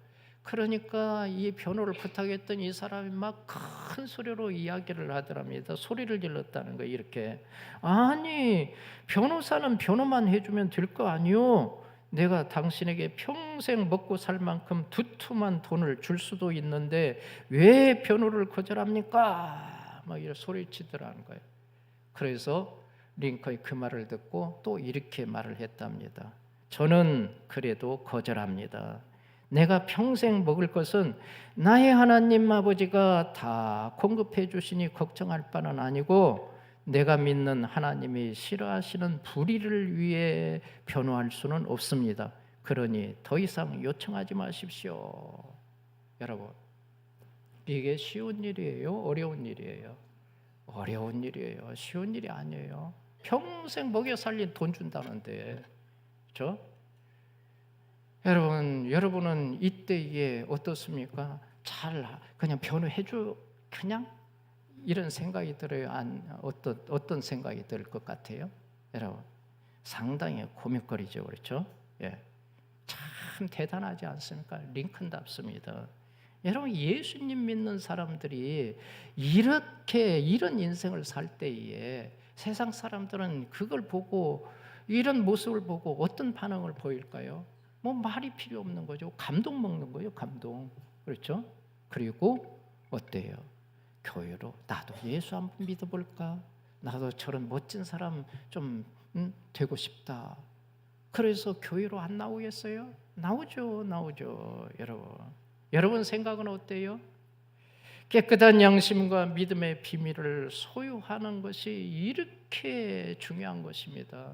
그러니까 이 변호를 부탁했던 이 사람이 막 큰 소리로 이야기를 하더랍니다. 소리를 질렀다는 거예요. 이렇게, 아니, 변호사는 변호만 해주면 될 거 아니요? 내가 당신에게 평생 먹고 살 만큼 두툼한 돈을 줄 수도 있는데 왜 변호를 거절합니까? 막 이런 소리치더라는 거예요. 그래서 링컨이 그 말을 듣고 또 이렇게 말을 했답니다. 저는 그래도 거절합니다. 내가 평생 먹을 것은 나의 하나님 아버지가 다 공급해 주시니 걱정할 바는 아니고, 내가 믿는 하나님이 싫어하시는 불의를 위해 변호할 수는 없습니다. 그러니 더 이상 요청하지 마십시오. 여러분, 이게 쉬운 일이에요? 어려운 일이에요? 어려운 일이에요. 쉬운 일이 아니에요. 평생 먹여 살린 돈 준다는데, 그렇죠? 여러분은 이때에 어떻습니까? 잘 그냥 변호해줘, 그냥 이런 생각이 들어요? 어떤 생각이 들 것 같아요? 여러분, 상당히 고민거리죠, 그렇죠? 예, 참 대단하지 않습니까? 링컨답습니다. 여러분, 예수님 믿는 사람들이 이렇게 이런 인생을 살 때에 세상 사람들은 그걸 보고, 이런 모습을 보고 어떤 반응을 보일까요? 뭐 말이 필요 없는 거죠. 감동 먹는 거예요, 감동. 그렇죠? 그리고 어때요? 교회로 나도 예수 한번 믿어볼까? 나도 저런 멋진 사람 좀 되고 싶다. 그래서 교회로 안 나오겠어요? 나오죠, 여러분. 여러분 생각은 어때요? 깨끗한 양심과 믿음의 비밀을 소유하는 것이 이렇게 중요한 것입니다.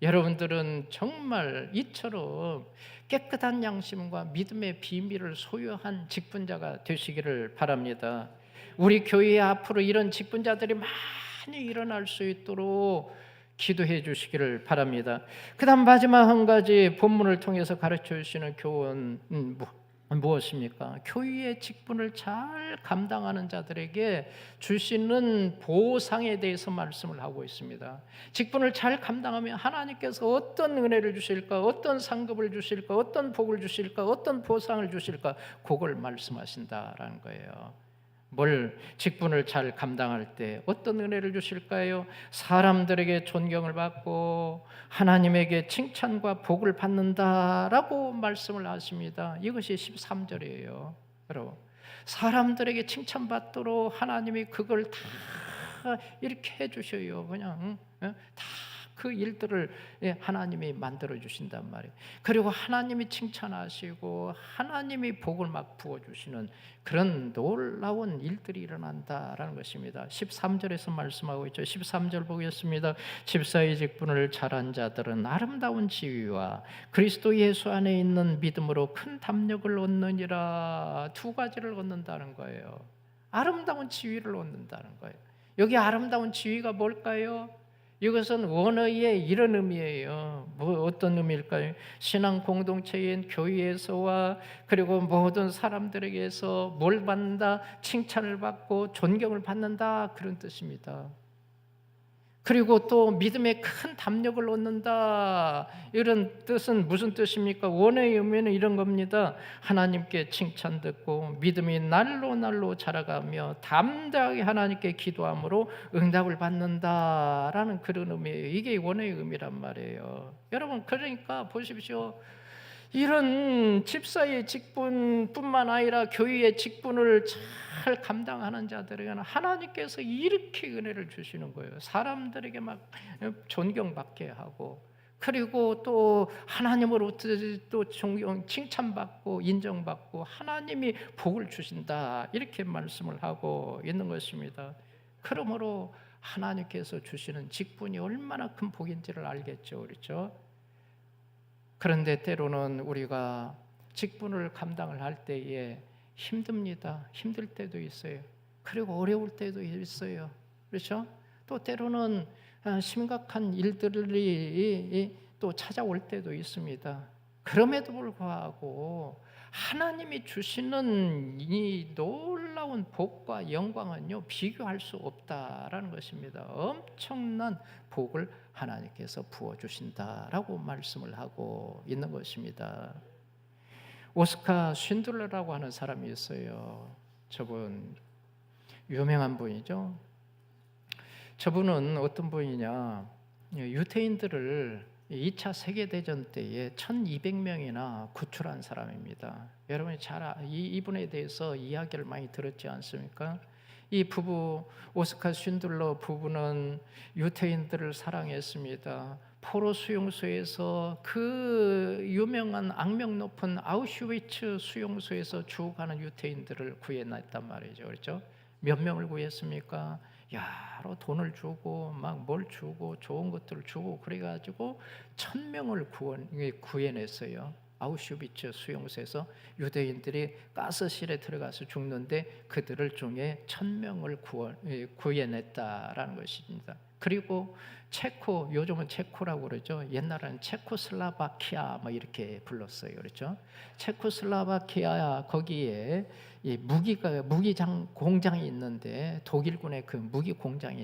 여러분들은 정말 이처럼 깨끗한 양심과 믿음의 비밀을 소유한 직분자가 되시기를 바랍니다. 우리 교회 앞으로 이런 직분자들이 많이 일어날 수 있도록 기도해 주시기를 바랍니다. 그 다음 마지막 한 가지 본문을 통해서 가르쳐 주시는 교훈 무엇입니까? 교회의 직분을 잘 감당하는 자들에게 주시는 보상에 대해서 말씀을 하고 있습니다. 직분을 잘 감당하면 하나님께서 어떤 은혜를 주실까, 어떤 상급을 주실까, 어떤 복을 주실까, 어떤 보상을 주실까, 그걸 말씀하신다라는 거예요. 뭘 직분을 잘 감당할 때 어떤 은혜를 주실까요? 사람들에게 존경을 받고 하나님에게 칭찬과 복을 받는다라고 말씀을 하십니다. 이것이 13절이에요. 여러분, 사람들에게 칭찬받도록 하나님이 그걸 다 이렇게 해주셔요. 그냥 다 그 일들을 하나님이 만들어 주신단 말이에요. 그리고 하나님이 칭찬하시고 하나님이 복을 막 부어주시는 그런 놀라운 일들이 일어난다라는 것입니다. 13절에서 말씀하고 있죠. 13절 보겠습니다. 집사의 직분을 잘한 자들은 아름다운 지위와 그리스도 예수 안에 있는 믿음으로 큰 담력을 얻느니라. 두 가지를 얻는다는 거예요. 아름다운 지위를 얻는다는 거예요. 여기 아름다운 지위가 뭘까요? 이것은 원어의 이런 의미예요. 뭐 어떤 의미일까요? 신앙 공동체인 교회에서와 그리고 모든 사람들에게서 뭘 받는다? 칭찬을 받고 존경을 받는다, 그런 뜻입니다. 그리고 또 믿음의 큰 담력을 얻는다, 이런 뜻은 무슨 뜻입니까? 원어의 의미는 이런 겁니다. 하나님께 칭찬 듣고 믿음이 날로 자라가며 담대하게 하나님께 기도함으로 응답을 받는다라는 그런 의미예요. 이게 원어의 의미란 말이에요. 여러분, 그러니까 보십시오. 이런 집사의 직분뿐만 아니라 교회의 직분을 잘 감당하는 자들에게는 하나님께서 이렇게 은혜를 주시는 거예요. 사람들에게 막 존경받게 하고, 그리고 또 하나님으로부터 또 존경, 칭찬받고 인정받고 하나님이 복을 주신다, 이렇게 말씀을 하고 있는 것입니다. 그러므로 하나님께서 주시는 직분이 얼마나 큰 복인지를 알겠죠, 그렇죠? 그런데 때로는 우리가 직분을 감당을 할 때에 힘듭니다. 힘들 때도 있어요. 그리고 어려울 때도 있어요. 그렇죠? 또 때로는 심각한 일들이 또 찾아올 때도 있습니다. 그럼에도 불구하고 하나님이 주시는 이 놀라운 복과 영광은요, 비교할 수 없다라는 것입니다. 엄청난 복을 하나님께서 부어주신다라고 말씀을 하고 있는 것입니다. 오스카 쉰들러라고 하는 사람이 있어요. 저분 유명한 분이죠. 저분은 어떤 분이냐, 유태인들을 2차 세계대전 때에 1200명이나 구출한 사람입니다. 여러분이 이분에 대해서 이야기를 많이 들었지 않습니까? 이 부부, 오스카 쉰들러 부부는 유태인들을 사랑했습니다. 포로 수용소에서 그 유명한 악명 높은 아우슈비츠 수용소에서 죽어가는 유태인들을 구해냈단 말이죠. 그렇죠? 몇 명을 구했습니까? 여러 돈을 주고 막 뭘 주고 좋은 것들을 주고 그래가지고 1000명을 구해냈어요. 아우슈비츠 수용소에서 유대인들이 가스실에 들어가서 죽는데 그들을 중에 1000명을 구해냈다라는 것입니다. 그리고 체코, 요즘은 체코라고 그러죠. 옛날에는 체코슬라바키아 뭐 이렇게 불렀어요. 그렇죠? 체코슬라바키아 거기에 이 무기장 공장이 있는데, 독일군의 그 무기 공장이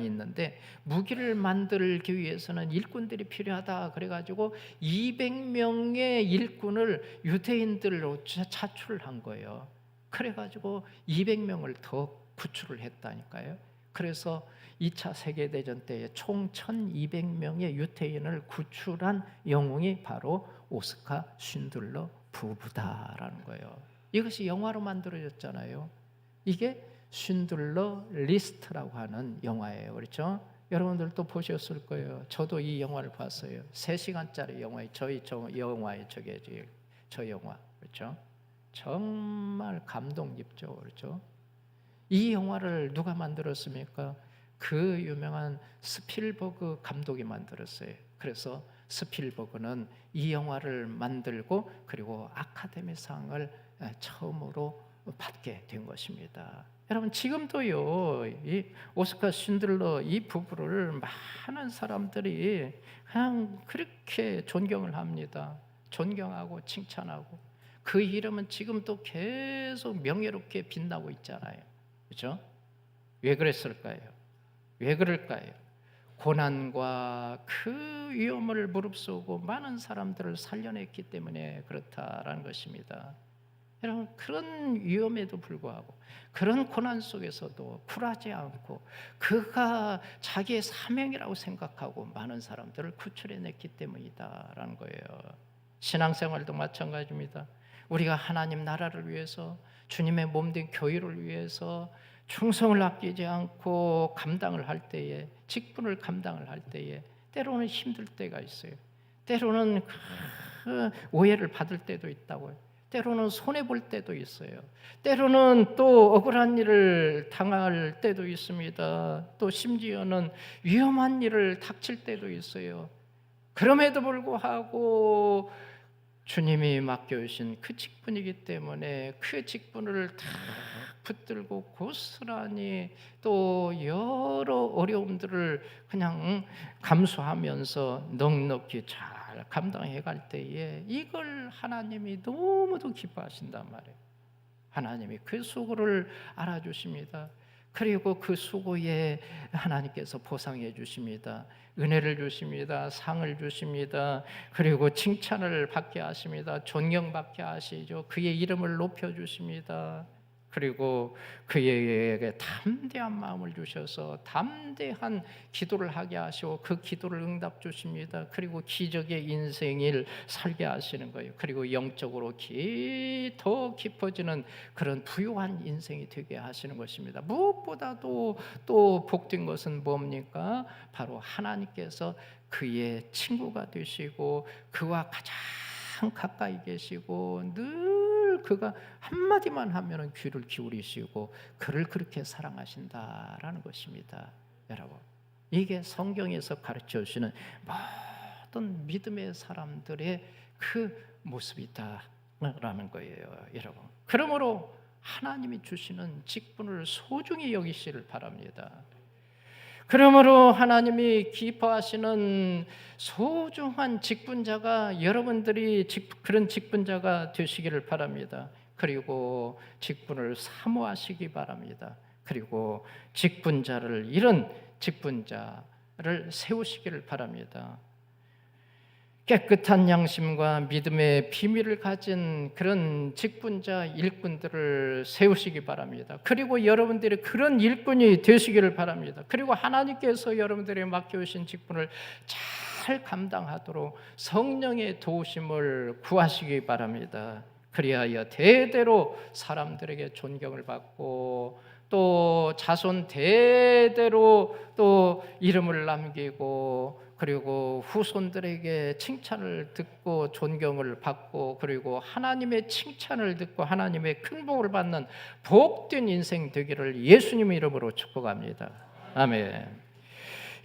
있는데, 무기를 만들기 위해서는 일꾼들이 필요하다 그래가지고 200명의 일꾼을 유대인들로 차출한 거예요. 그래가지고 200명을 더 구출을 했다니까요. 그래서 2차 세계대전 때에 총 1200명의 유태인을 구출한 영웅이 바로 오스카 쉰들러 부부다라는 거예요. 이것이 영화로 만들어졌잖아요. 이게 쉰들러 리스트라고 하는 영화예요. 그렇죠? 여러분들도 보셨을 거예요. 저도 이 영화를 봤어요. 3시간짜리 영화에 저 영화. 그렇죠? 정말 감동 깊죠. 그렇죠? 이 영화를 누가 만들었습니까? 그 유명한 스필버그 감독이 만들었어요. 그래서 스필버그는 이 영화를 만들고 그리고 아카데미상을 처음으로 받게 된 것입니다. 여러분, 지금도요, 이 오스카 쉰들러 이 부부를 많은 사람들이 그냥 그렇게 존경을 합니다. 존경하고 칭찬하고, 그 이름은 지금도 계속 명예롭게 빛나고 있잖아요. 그렇죠? 왜 그랬을까요? 왜 그럴까요? 고난과 그 위험을 무릅쓰고 많은 사람들을 살려냈기 때문에 그렇다라는 것입니다. 여러분, 그런 위험에도 불구하고, 그런 고난 속에서도 굴하지 않고 그가 자기의 사명이라고 생각하고 많은 사람들을 구출해냈기 때문이다라는 거예요. 신앙생활도 마찬가지입니다. 우리가 하나님 나라를 위해서, 주님의 몸된 교회를 위해서 충성을 아끼지 않고 감당을 할 때에, 직분을 감당을 할 때에 때로는 힘들 때가 있어요. 때로는 오해를 받을 때도 있다고요. 때로는 손해볼 때도 있어요. 때로는 또 억울한 일을 당할 때도 있습니다. 또 심지어는 위험한 일을 닥칠 때도 있어요. 그럼에도 불구하고 주님이 맡겨주신 그 직분이기 때문에 그 직분을 다 붙들고 고스란히 또 여러 어려움들을 그냥 감수하면서 넉넉히 잘 감당해 갈 때에 이걸 하나님이 너무도 기뻐하신단 말이에요. 하나님이 그 수고를 알아주십니다. 그리고 그 수고에 하나님께서 보상해 주십니다. 은혜를 주십니다. 상을 주십니다. 그리고 칭찬을 받게 하십니다. 존경받게 하시죠. 그의 이름을 높여 주십니다. 그리고 그에게 담대한 마음을 주셔서 담대한 기도를 하게 하시고 그 기도를 응답 주십니다. 그리고 기적의 인생을 살게 하시는 거예요. 그리고 영적으로 더 깊어지는 그런 부유한 인생이 되게 하시는 것입니다. 무엇보다도 또 복된 것은 뭡니까? 바로 하나님께서 그의 친구가 되시고 그와 가장 가까이 계시고 늘 그가 한마디만 하면 귀를 기울이시고 그를 그렇게 사랑하신다라는 것입니다. 여러분, 이게 성경에서 가르쳐 주시는 모든 믿음의 사람들의 그 모습이다라는 거예요. 여러분, 그러므로 하나님이 주시는 직분을 소중히 여기시를 바랍니다. 그러므로 하나님이 기뻐하시는 소중한 직분자가 여러분들이 그런 직분자가 되시기를 바랍니다. 그리고 직분을 사모하시기 바랍니다. 그리고 이런 직분자를 세우시기를 바랍니다. 깨끗한 양심과 믿음의 비밀을 가진 그런 직분자 일꾼들을 세우시기 바랍니다. 그리고 여러분들이 그런 일꾼이 되시기를 바랍니다. 그리고 하나님께서 여러분들에게 맡겨주신 직분을 잘 감당하도록 성령의 도우심을 구하시기 바랍니다. 그리하여 대대로 사람들에게 존경을 받고 또 자손 대대로 또 이름을 남기고 그리고 후손들에게 칭찬을 듣고 존경을 받고 그리고 하나님의 칭찬을 듣고 하나님의 큰 복을 받는 복된 인생 되기를 예수님의 이름으로 축복합니다. 아멘.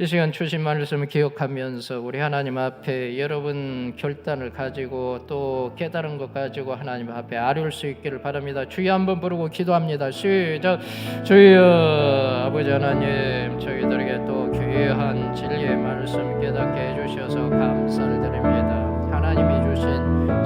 이 시간 주신 말씀을 기억하면서 우리 하나님 앞에 여러분 결단을 가지고 또 깨달은 것 가지고 하나님 앞에 아뢰올 수 있기를 바랍니다. 주여 한번 부르고 기도합니다. 시작. 주여 아버지 하나님, 저희들에게 또 귀한 진리의 말씀 깨닫게 해주셔서 감사를 드립니다. 하나님이 주신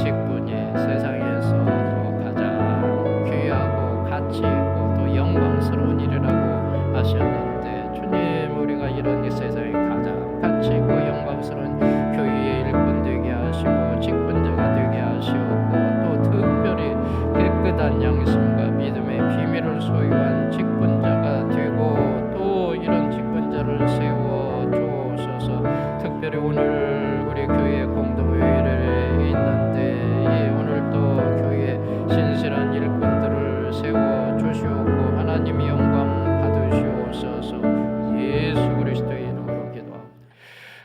직분이 세상에서 또 가장 귀하고 가치 있고 또 영광스러운 일이라고 하셨는데, 주님, 우리가 이런 이 세상에 가장 가치 있고 영광스러운 교회의 일꾼 되게 하시고 직분자가 되게 하시고 또 특별히 깨끗한 양심과 믿음의 비밀을 소유한 직분자가 되고 또 이런 직분자를 세워 주셔서 특별히 오늘 우리 교회 공동회의를 있는데 오늘 또 교회 신실한 일꾼들을 세워 주시고 하나님이 영광 받으시옵소서. 예수 그리스도의 이름으로 기도합니다.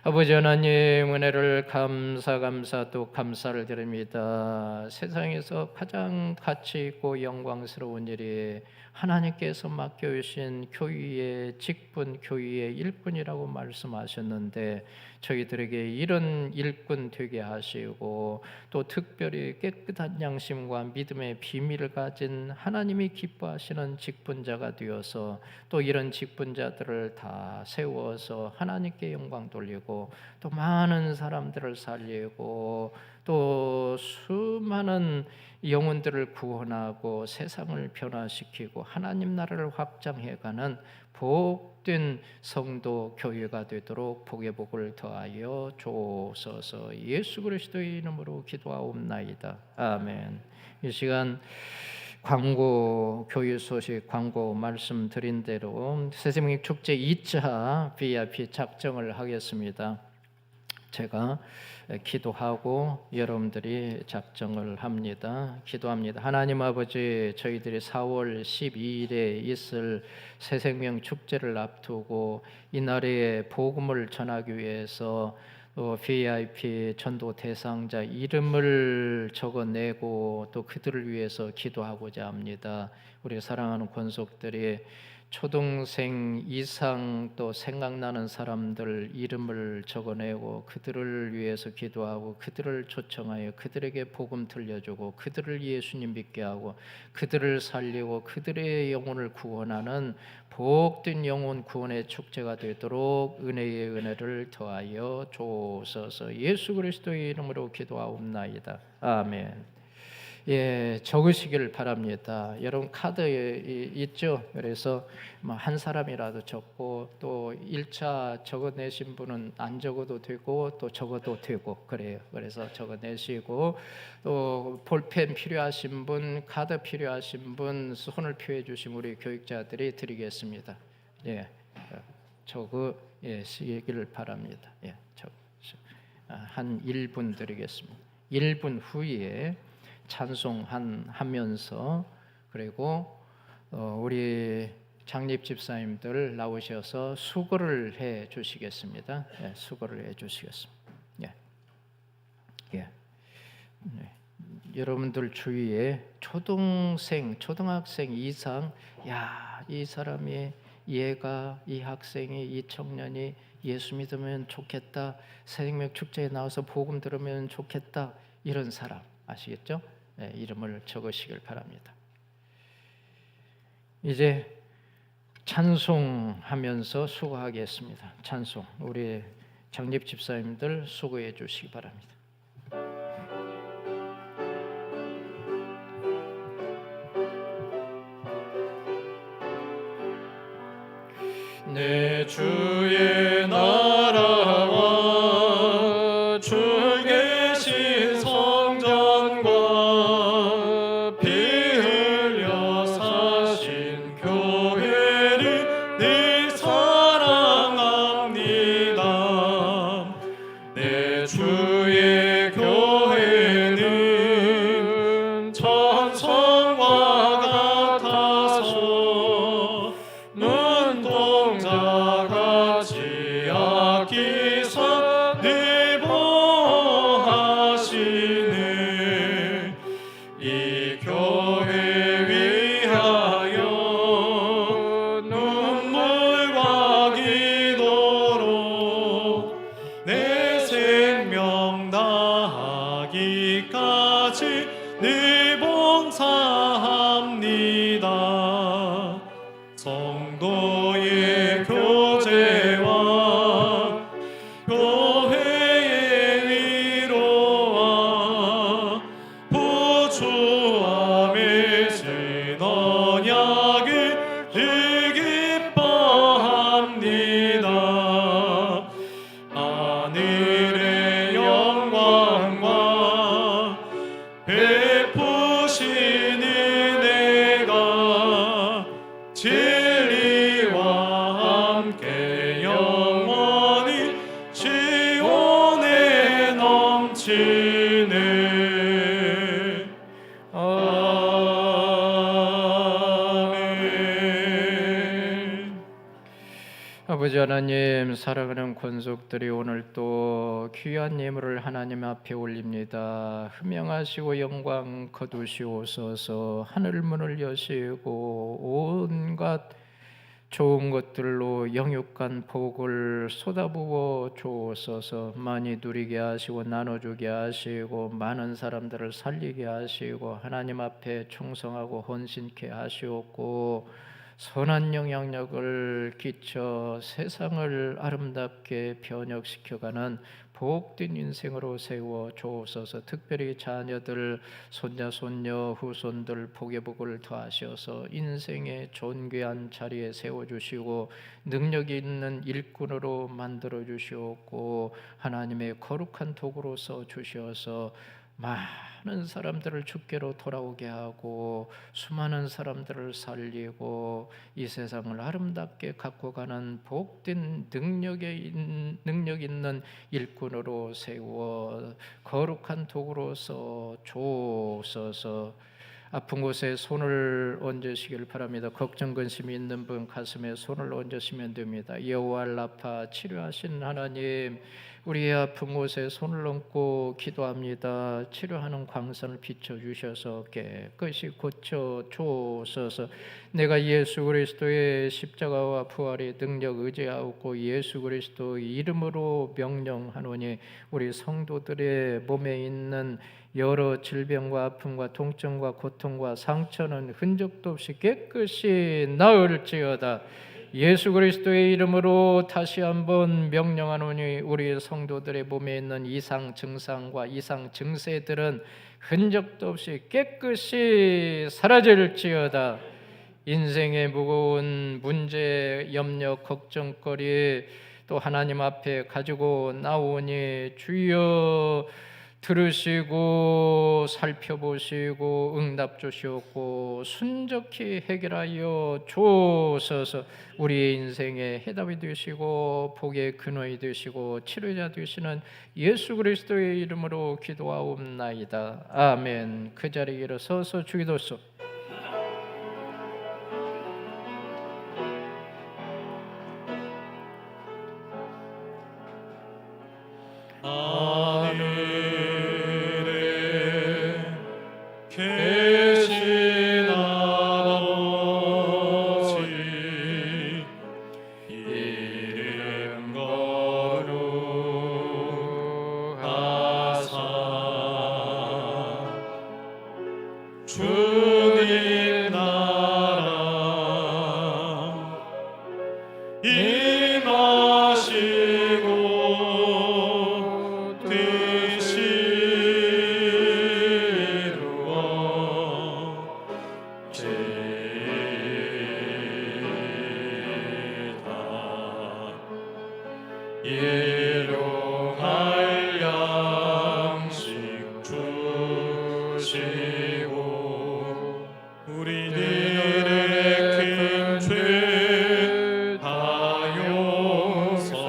아버지 하나님, 은혜를 감사 또 감사를 드립니다. 세상에서 가장 가치 있고 영광스러운 일이 하나님께서 맡겨주신 교회의 직분, 교회의 일꾼이라고 말씀하셨는데 저희들에게 이런 일꾼 되게 하시고 또 특별히 깨끗한 양심과 믿음의 비밀을 가진 하나님이 기뻐하시는 직분자가 되어서 또 이런 직분자들을 다 세워서 하나님께 영광 돌리고 또 많은 사람들을 살리고 또 수많은 영혼들을 구원하고 세상을 변화시키고 하나님 나라를 확장해가는 복된 성도 교회가 되도록 복의 복을 더하여 주옵소서. 예수 그리스도의 이름으로 기도하옵나이다. 아멘. 이 시간 광고, 교회 소식 광고 말씀드린 대로 새생명 축제 2차 VIP 작정을 하겠습니다. 제가 기도하고 여러분들이 작정을 합니다. 기도합니다. 하나님 아버지, 저희들이 4월 12일에 있을 새생명 축제를 앞두고 이날에 복음을 전하기 위해서 VIP 전도 대상자 이름을 적어내고 또 그들을 위해서 기도하고자 합니다. 우리 사랑하는 권속들이 초등생 이상 또 생각나는 사람들 이름을 적어내고 그들을 위해서 기도하고 그들을 초청하여 그들에게 복음 들려주고 그들을 예수님 믿게 하고 그들을 살리고 그들의 영혼을 구원하는 복된 영혼 구원의 축제가 되도록 은혜의 은혜를 더하여 주옵소서. 예수 그리스도의 이름으로 기도하옵나이다. 아멘. 예, 적으시길 바랍니다. 여러분 카드 있죠? 그래서 한 사람이라도 적고 또 1차 적어내신 분은 안 적어도 되고 또 적어도 되고 그래요. 그래서 적어내시고 또 볼펜 필요하신 분, 카드 필요하신 분 손을 표해 주시면 우리 교육자들이 드리겠습니다. 예, 적으시기를 바랍니다. 예, 한 1분 드리겠습니다. 1분 후에 찬송하면서 그리고 우리 장립 집사님들 나오셔서 수고를 해 주시겠습니다. 예, 수고를 해 주시겠습니다. 예. 예. 네. 여러분들 주위에 초등학생 이상, 야, 이 사람이 얘가 이 학생이 이 청년이 예수 믿으면 좋겠다. 새생명 축제에 나와서 복음 들으면 좋겠다. 이런 사람 아시겠죠? 네, 이름을 적으시길 바랍니다. 이제 찬송하면서 수고하겠습니다. 찬송, 우리 장립 집사님들 수고해 주시기 바랍니다. 내 주의 나라와 주 계신 성전과 피 흘려 사신 교회를 늘 사랑합니다. 내 주의 교회는 천성과 같아서 눈동자같이 늘 봉사합니다. 성도의 교제와 교회의 위로와 부주함을 진 언약을 늘 기뻐합니다. 하늘의 영광과 베푸신 은혜가 진리와 함께 영원히 지원에 넘치네. 아멘. 아버지 하나님, 사랑하는 권속들이 오늘 또 귀한 예물을 하나님 앞에 올립니다. 흠양하시고 영광 거두시옵소서. 하늘 문을 여시고 온갖 좋은 것들로 영육간 복을 쏟아부어 주옵소서. 많이 누리게 하시고 나눠주게 하시고 많은 사람들을 살리게 하시고 하나님 앞에 충성하고 헌신케 하시옵고 선한 영향력을 끼쳐 세상을 아름답게 변혁시켜가는 복된 인생으로 세워 주옵소서. 특별히 자녀들, 손자, 손녀, 후손들 복의 복을 더하셔서 인생의 존귀한 자리에 세워주시고 능력이 있는 일꾼으로 만들어 주시옵고 하나님의 거룩한 도구로 써 주셔서 많은 사람들을 주께로 돌아오게 하고 수많은 사람들을 살리고 이 세상을 아름답게 갖고 가는 복된 능력 있는 일꾼으로 세워 거룩한 도구로서 주옵소서. 아픈 곳에 손을 얹으시길 바랍니다. 걱정 근심이 있는 분 가슴에 손을 얹으시면 됩니다. 여호와 라파 치료하신 하나님, 우리의 아픈 곳에 손을 얹고 기도합니다. 치료하는 광선을 비춰주셔서 깨끗이 고쳐 주옵소서. 내가 예수 그리스도의 십자가와 부활의 능력 의지하고 예수 그리스도의 이름으로 명령하노니 우리 성도들의 몸에 있는 여러 질병과 아픔과 통증과 고통과 상처는 흔적도 없이 깨끗이 나을지어다. 예수 그리스도의 이름으로 다시 한번 명령하노니 우리 성도들의 몸에 있는 이상 증상과 이상 증세들은 흔적도 없이 깨끗이 사라질지어다. 인생의 무거운 문제, 염려, 걱정거리 또 하나님 앞에 가지고 나오니 주여 들으시고 살펴보시고 응답 주시옵고 순적히 해결하여 주옵소서. 우리의 인생의 해답이 되시고 복의 근원이 되시고 치료자 되시는 예수 그리스도의 이름으로 기도하옵나이다. 아멘. 그 자리에 일어서서 주기도서. 계신 아버지 이름 거룩하사 주님 나라 임하시고 일용할 양식 주시고 우리들의 큰 죄 다 용서하시고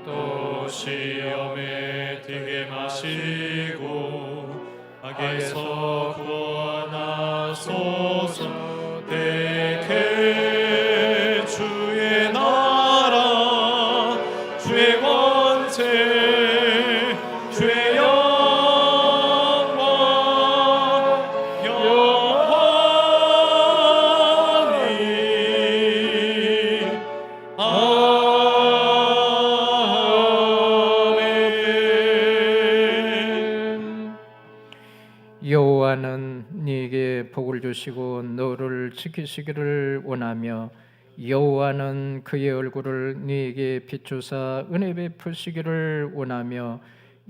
또 시험에 들게 마시고 악에서 구원하소서. 대개 주의 나라 주의 권세 주의 영광 영원히 아멘. 여호와는 네게 복을 주시고 너를 지키시기를 원하며 여호와는 그의 얼굴을 네게 비추사 은혜 베푸시기를 원하며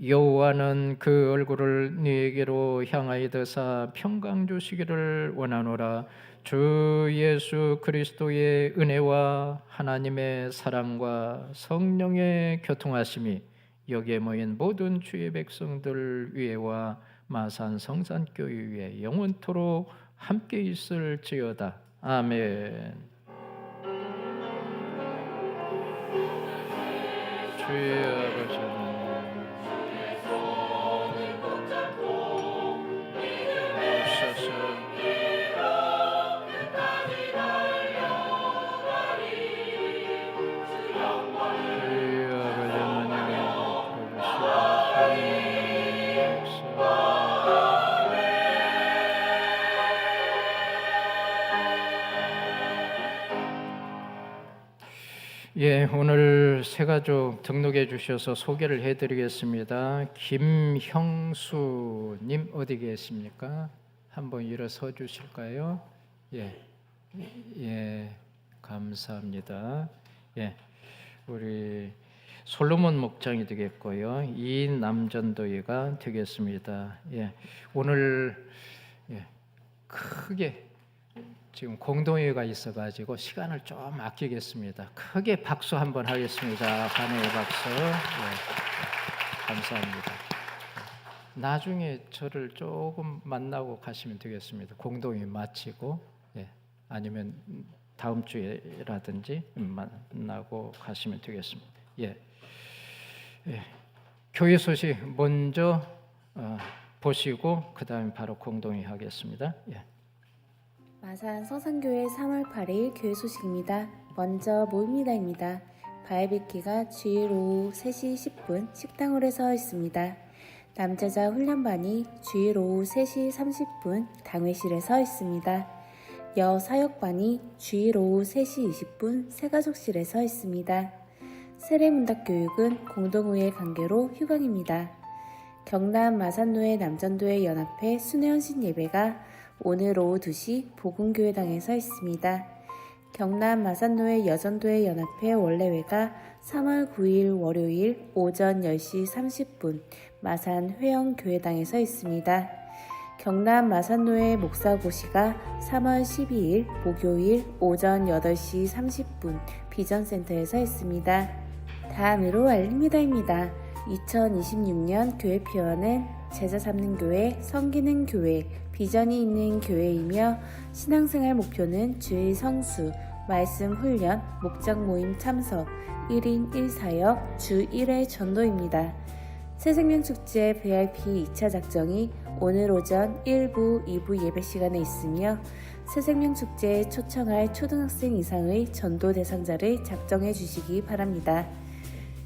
여호와는 그 얼굴을 네게로 향하여 드사 평강 주시기를 원하노라. 주 예수 그리스도의 은혜와 하나님의 사랑과 성령의 교통하심이 여기에 모인 모든 주의 백성들 위에와 마산 성산교회 위에 영원토록 함께 있을지어다. 아멘. 주의 아버지 하나님, 예, 오늘 새 가족 등록해 주셔서 소개를 해드리겠습니다. 김형수님 어디 계십니까? 한번 일어서 주실까요? 예, 감사합니다. 예, 우리 솔로몬 목장이 되겠고요. 이남전도회가 되겠습니다. 예, 오늘 크게 지금 공동회가 있어가지고 시간을 좀 아끼겠습니다. 크게 박수 한번 하겠습니다. 반응의 박수. 감사합니다. 나중에 저를 조금 만나고 가시면 되겠습니다. 공동회 마치고 아니면 다음 주에라든지 만나고 가시면 되겠습니다. 교회 소식 먼저 보시고 그 다음에 바로 공동회 하겠습니다. 마산 성산교회 3월 8일 교회 소식입니다. 먼저 모임이다입니다. 바이비키가 주일 오후 3시 10분 식당홀에서 있습니다. 남자자 훈련반이 주일 오후 3시 30분 당회실에 있습니다. 여사역반이 주일 오후 3시 20분 새가족실에 있습니다. 세례문답교육은 공동의회 관계로 휴강입니다. 경남 마산노회 남전도회 연합회 순회헌신 예배가 오늘 오후 2시 복음교회당에서 있습니다. 경남 마산노회 여전도회 연합회 원래회가 3월 9일 월요일 오전 10시 30분 마산 회영교회당에서 있습니다. 경남 마산노회 목사고시가 3월 12일 목요일 오전 8시 30분 비전센터에서 있습니다. 다음으로 알림이다입니다. 2026년 교회 표어는 제자 삼는 교회, 섬기는 교회, 비전이 있는 교회이며 신앙생활 목표는 주일 성수, 말씀 훈련, 목장 모임 참석, 1인 1사역, 주 1회 전도입니다. 새생명축제 VIP 2차 작정이 오늘 오전 1부, 2부 예배 시간에 있으며 새생명축제에 초청할 초등학생 이상의 전도 대상자를 작정해 주시기 바랍니다.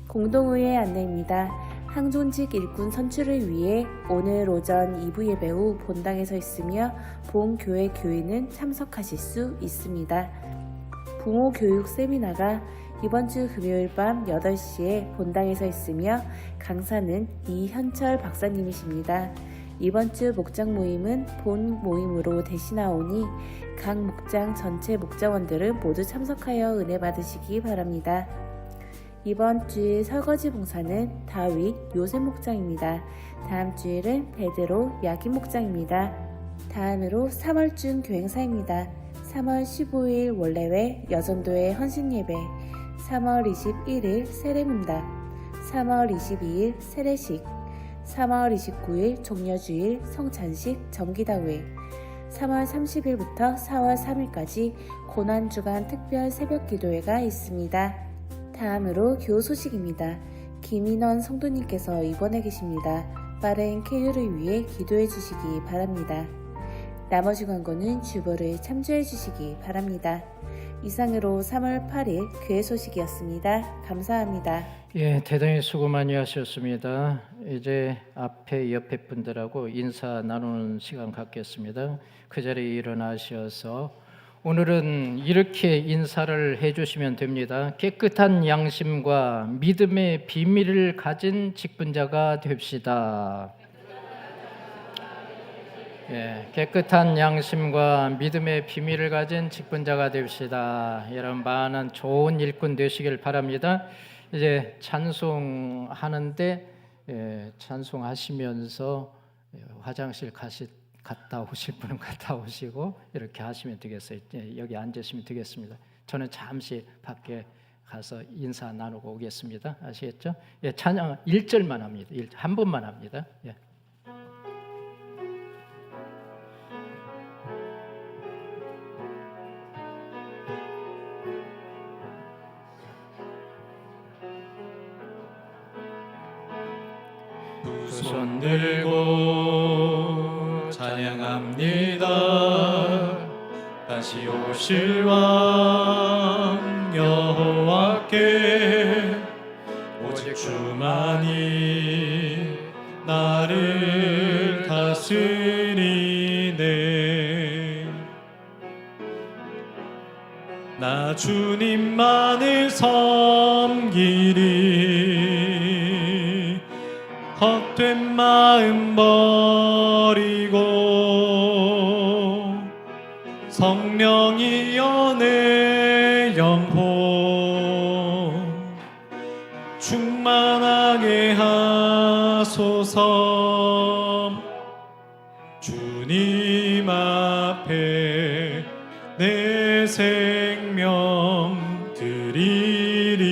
공동의회 안내입니다. 항존직 일꾼 선출을 위해 오늘 오전 2부 예배 후 본당에서 있으며 본교회 교인은 참석하실 수 있습니다. 부모 교육 세미나가 이번 주 금요일 밤 8시에 본당에서 있으며 강사는 이현철 박사님이십니다. 이번 주 목장 모임은 본 모임으로 대신하오니 각 목장 전체 목장원들은 모두 참석하여 은혜 받으시기 바랍니다. 이번 주일 설거지 봉사는 다윗 요셉 목장입니다. 다음 주일은 베드로 야긴 목장입니다. 다음으로 3월중 교행사입니다. 3월 15일 원래회 여전도회 헌신예배, 3월 21일 세례문답, 3월 22일 세례식, 3월 29일 종려주일 성찬식 정기다회, 3월 30일부터 4월 3일까지 고난주간 특별 새벽기도회가 있습니다. 다음으로 교우 소식입니다. 김인원 성도님께서 입원해 계십니다. 빠른 쾌유를 위해 기도해 주시기 바랍니다. 나머지 광고는 주보를 참조해 주시기 바랍니다. 이상으로 3월 8일 교회 소식이었습니다. 감사합니다. 대단히 수고 많이 하셨습니다. 이제 앞에 옆에 분들하고 인사 나누는 시간 갖겠습니다. 그 자리에 일어나셔서 오늘은 이렇게 인사를 해주시면 됩니다. 깨끗한 양심과 믿음의 비밀을 가진 직분자가 됩시다. 깨끗한 양심과 믿음의 비밀을 가진 직분자가 됩시다. 여러분 많은 좋은 일꾼 되시길 바랍니다. 이제 찬송하는데 찬송하시면서 화장실 갔다 오실 분은 갔다 오시고 이렇게 하시면 되겠어요. 여기 앉으시면 되겠습니다. 저는 잠시 밖에 가서 인사 나누고 오겠습니다. 아시겠죠? 찬양 1절만 합니다. 한 번만 합니다. 두 손 들고 찬양합니다. 다시 오실 왕 여호와께 오직 주만이 나를 다스리네. 나 주님만을 섬기리. 헛된 마음 버리고 성령이여 내 영혼 충만하게 하소서. 주님 앞에 내 생명 드리리라.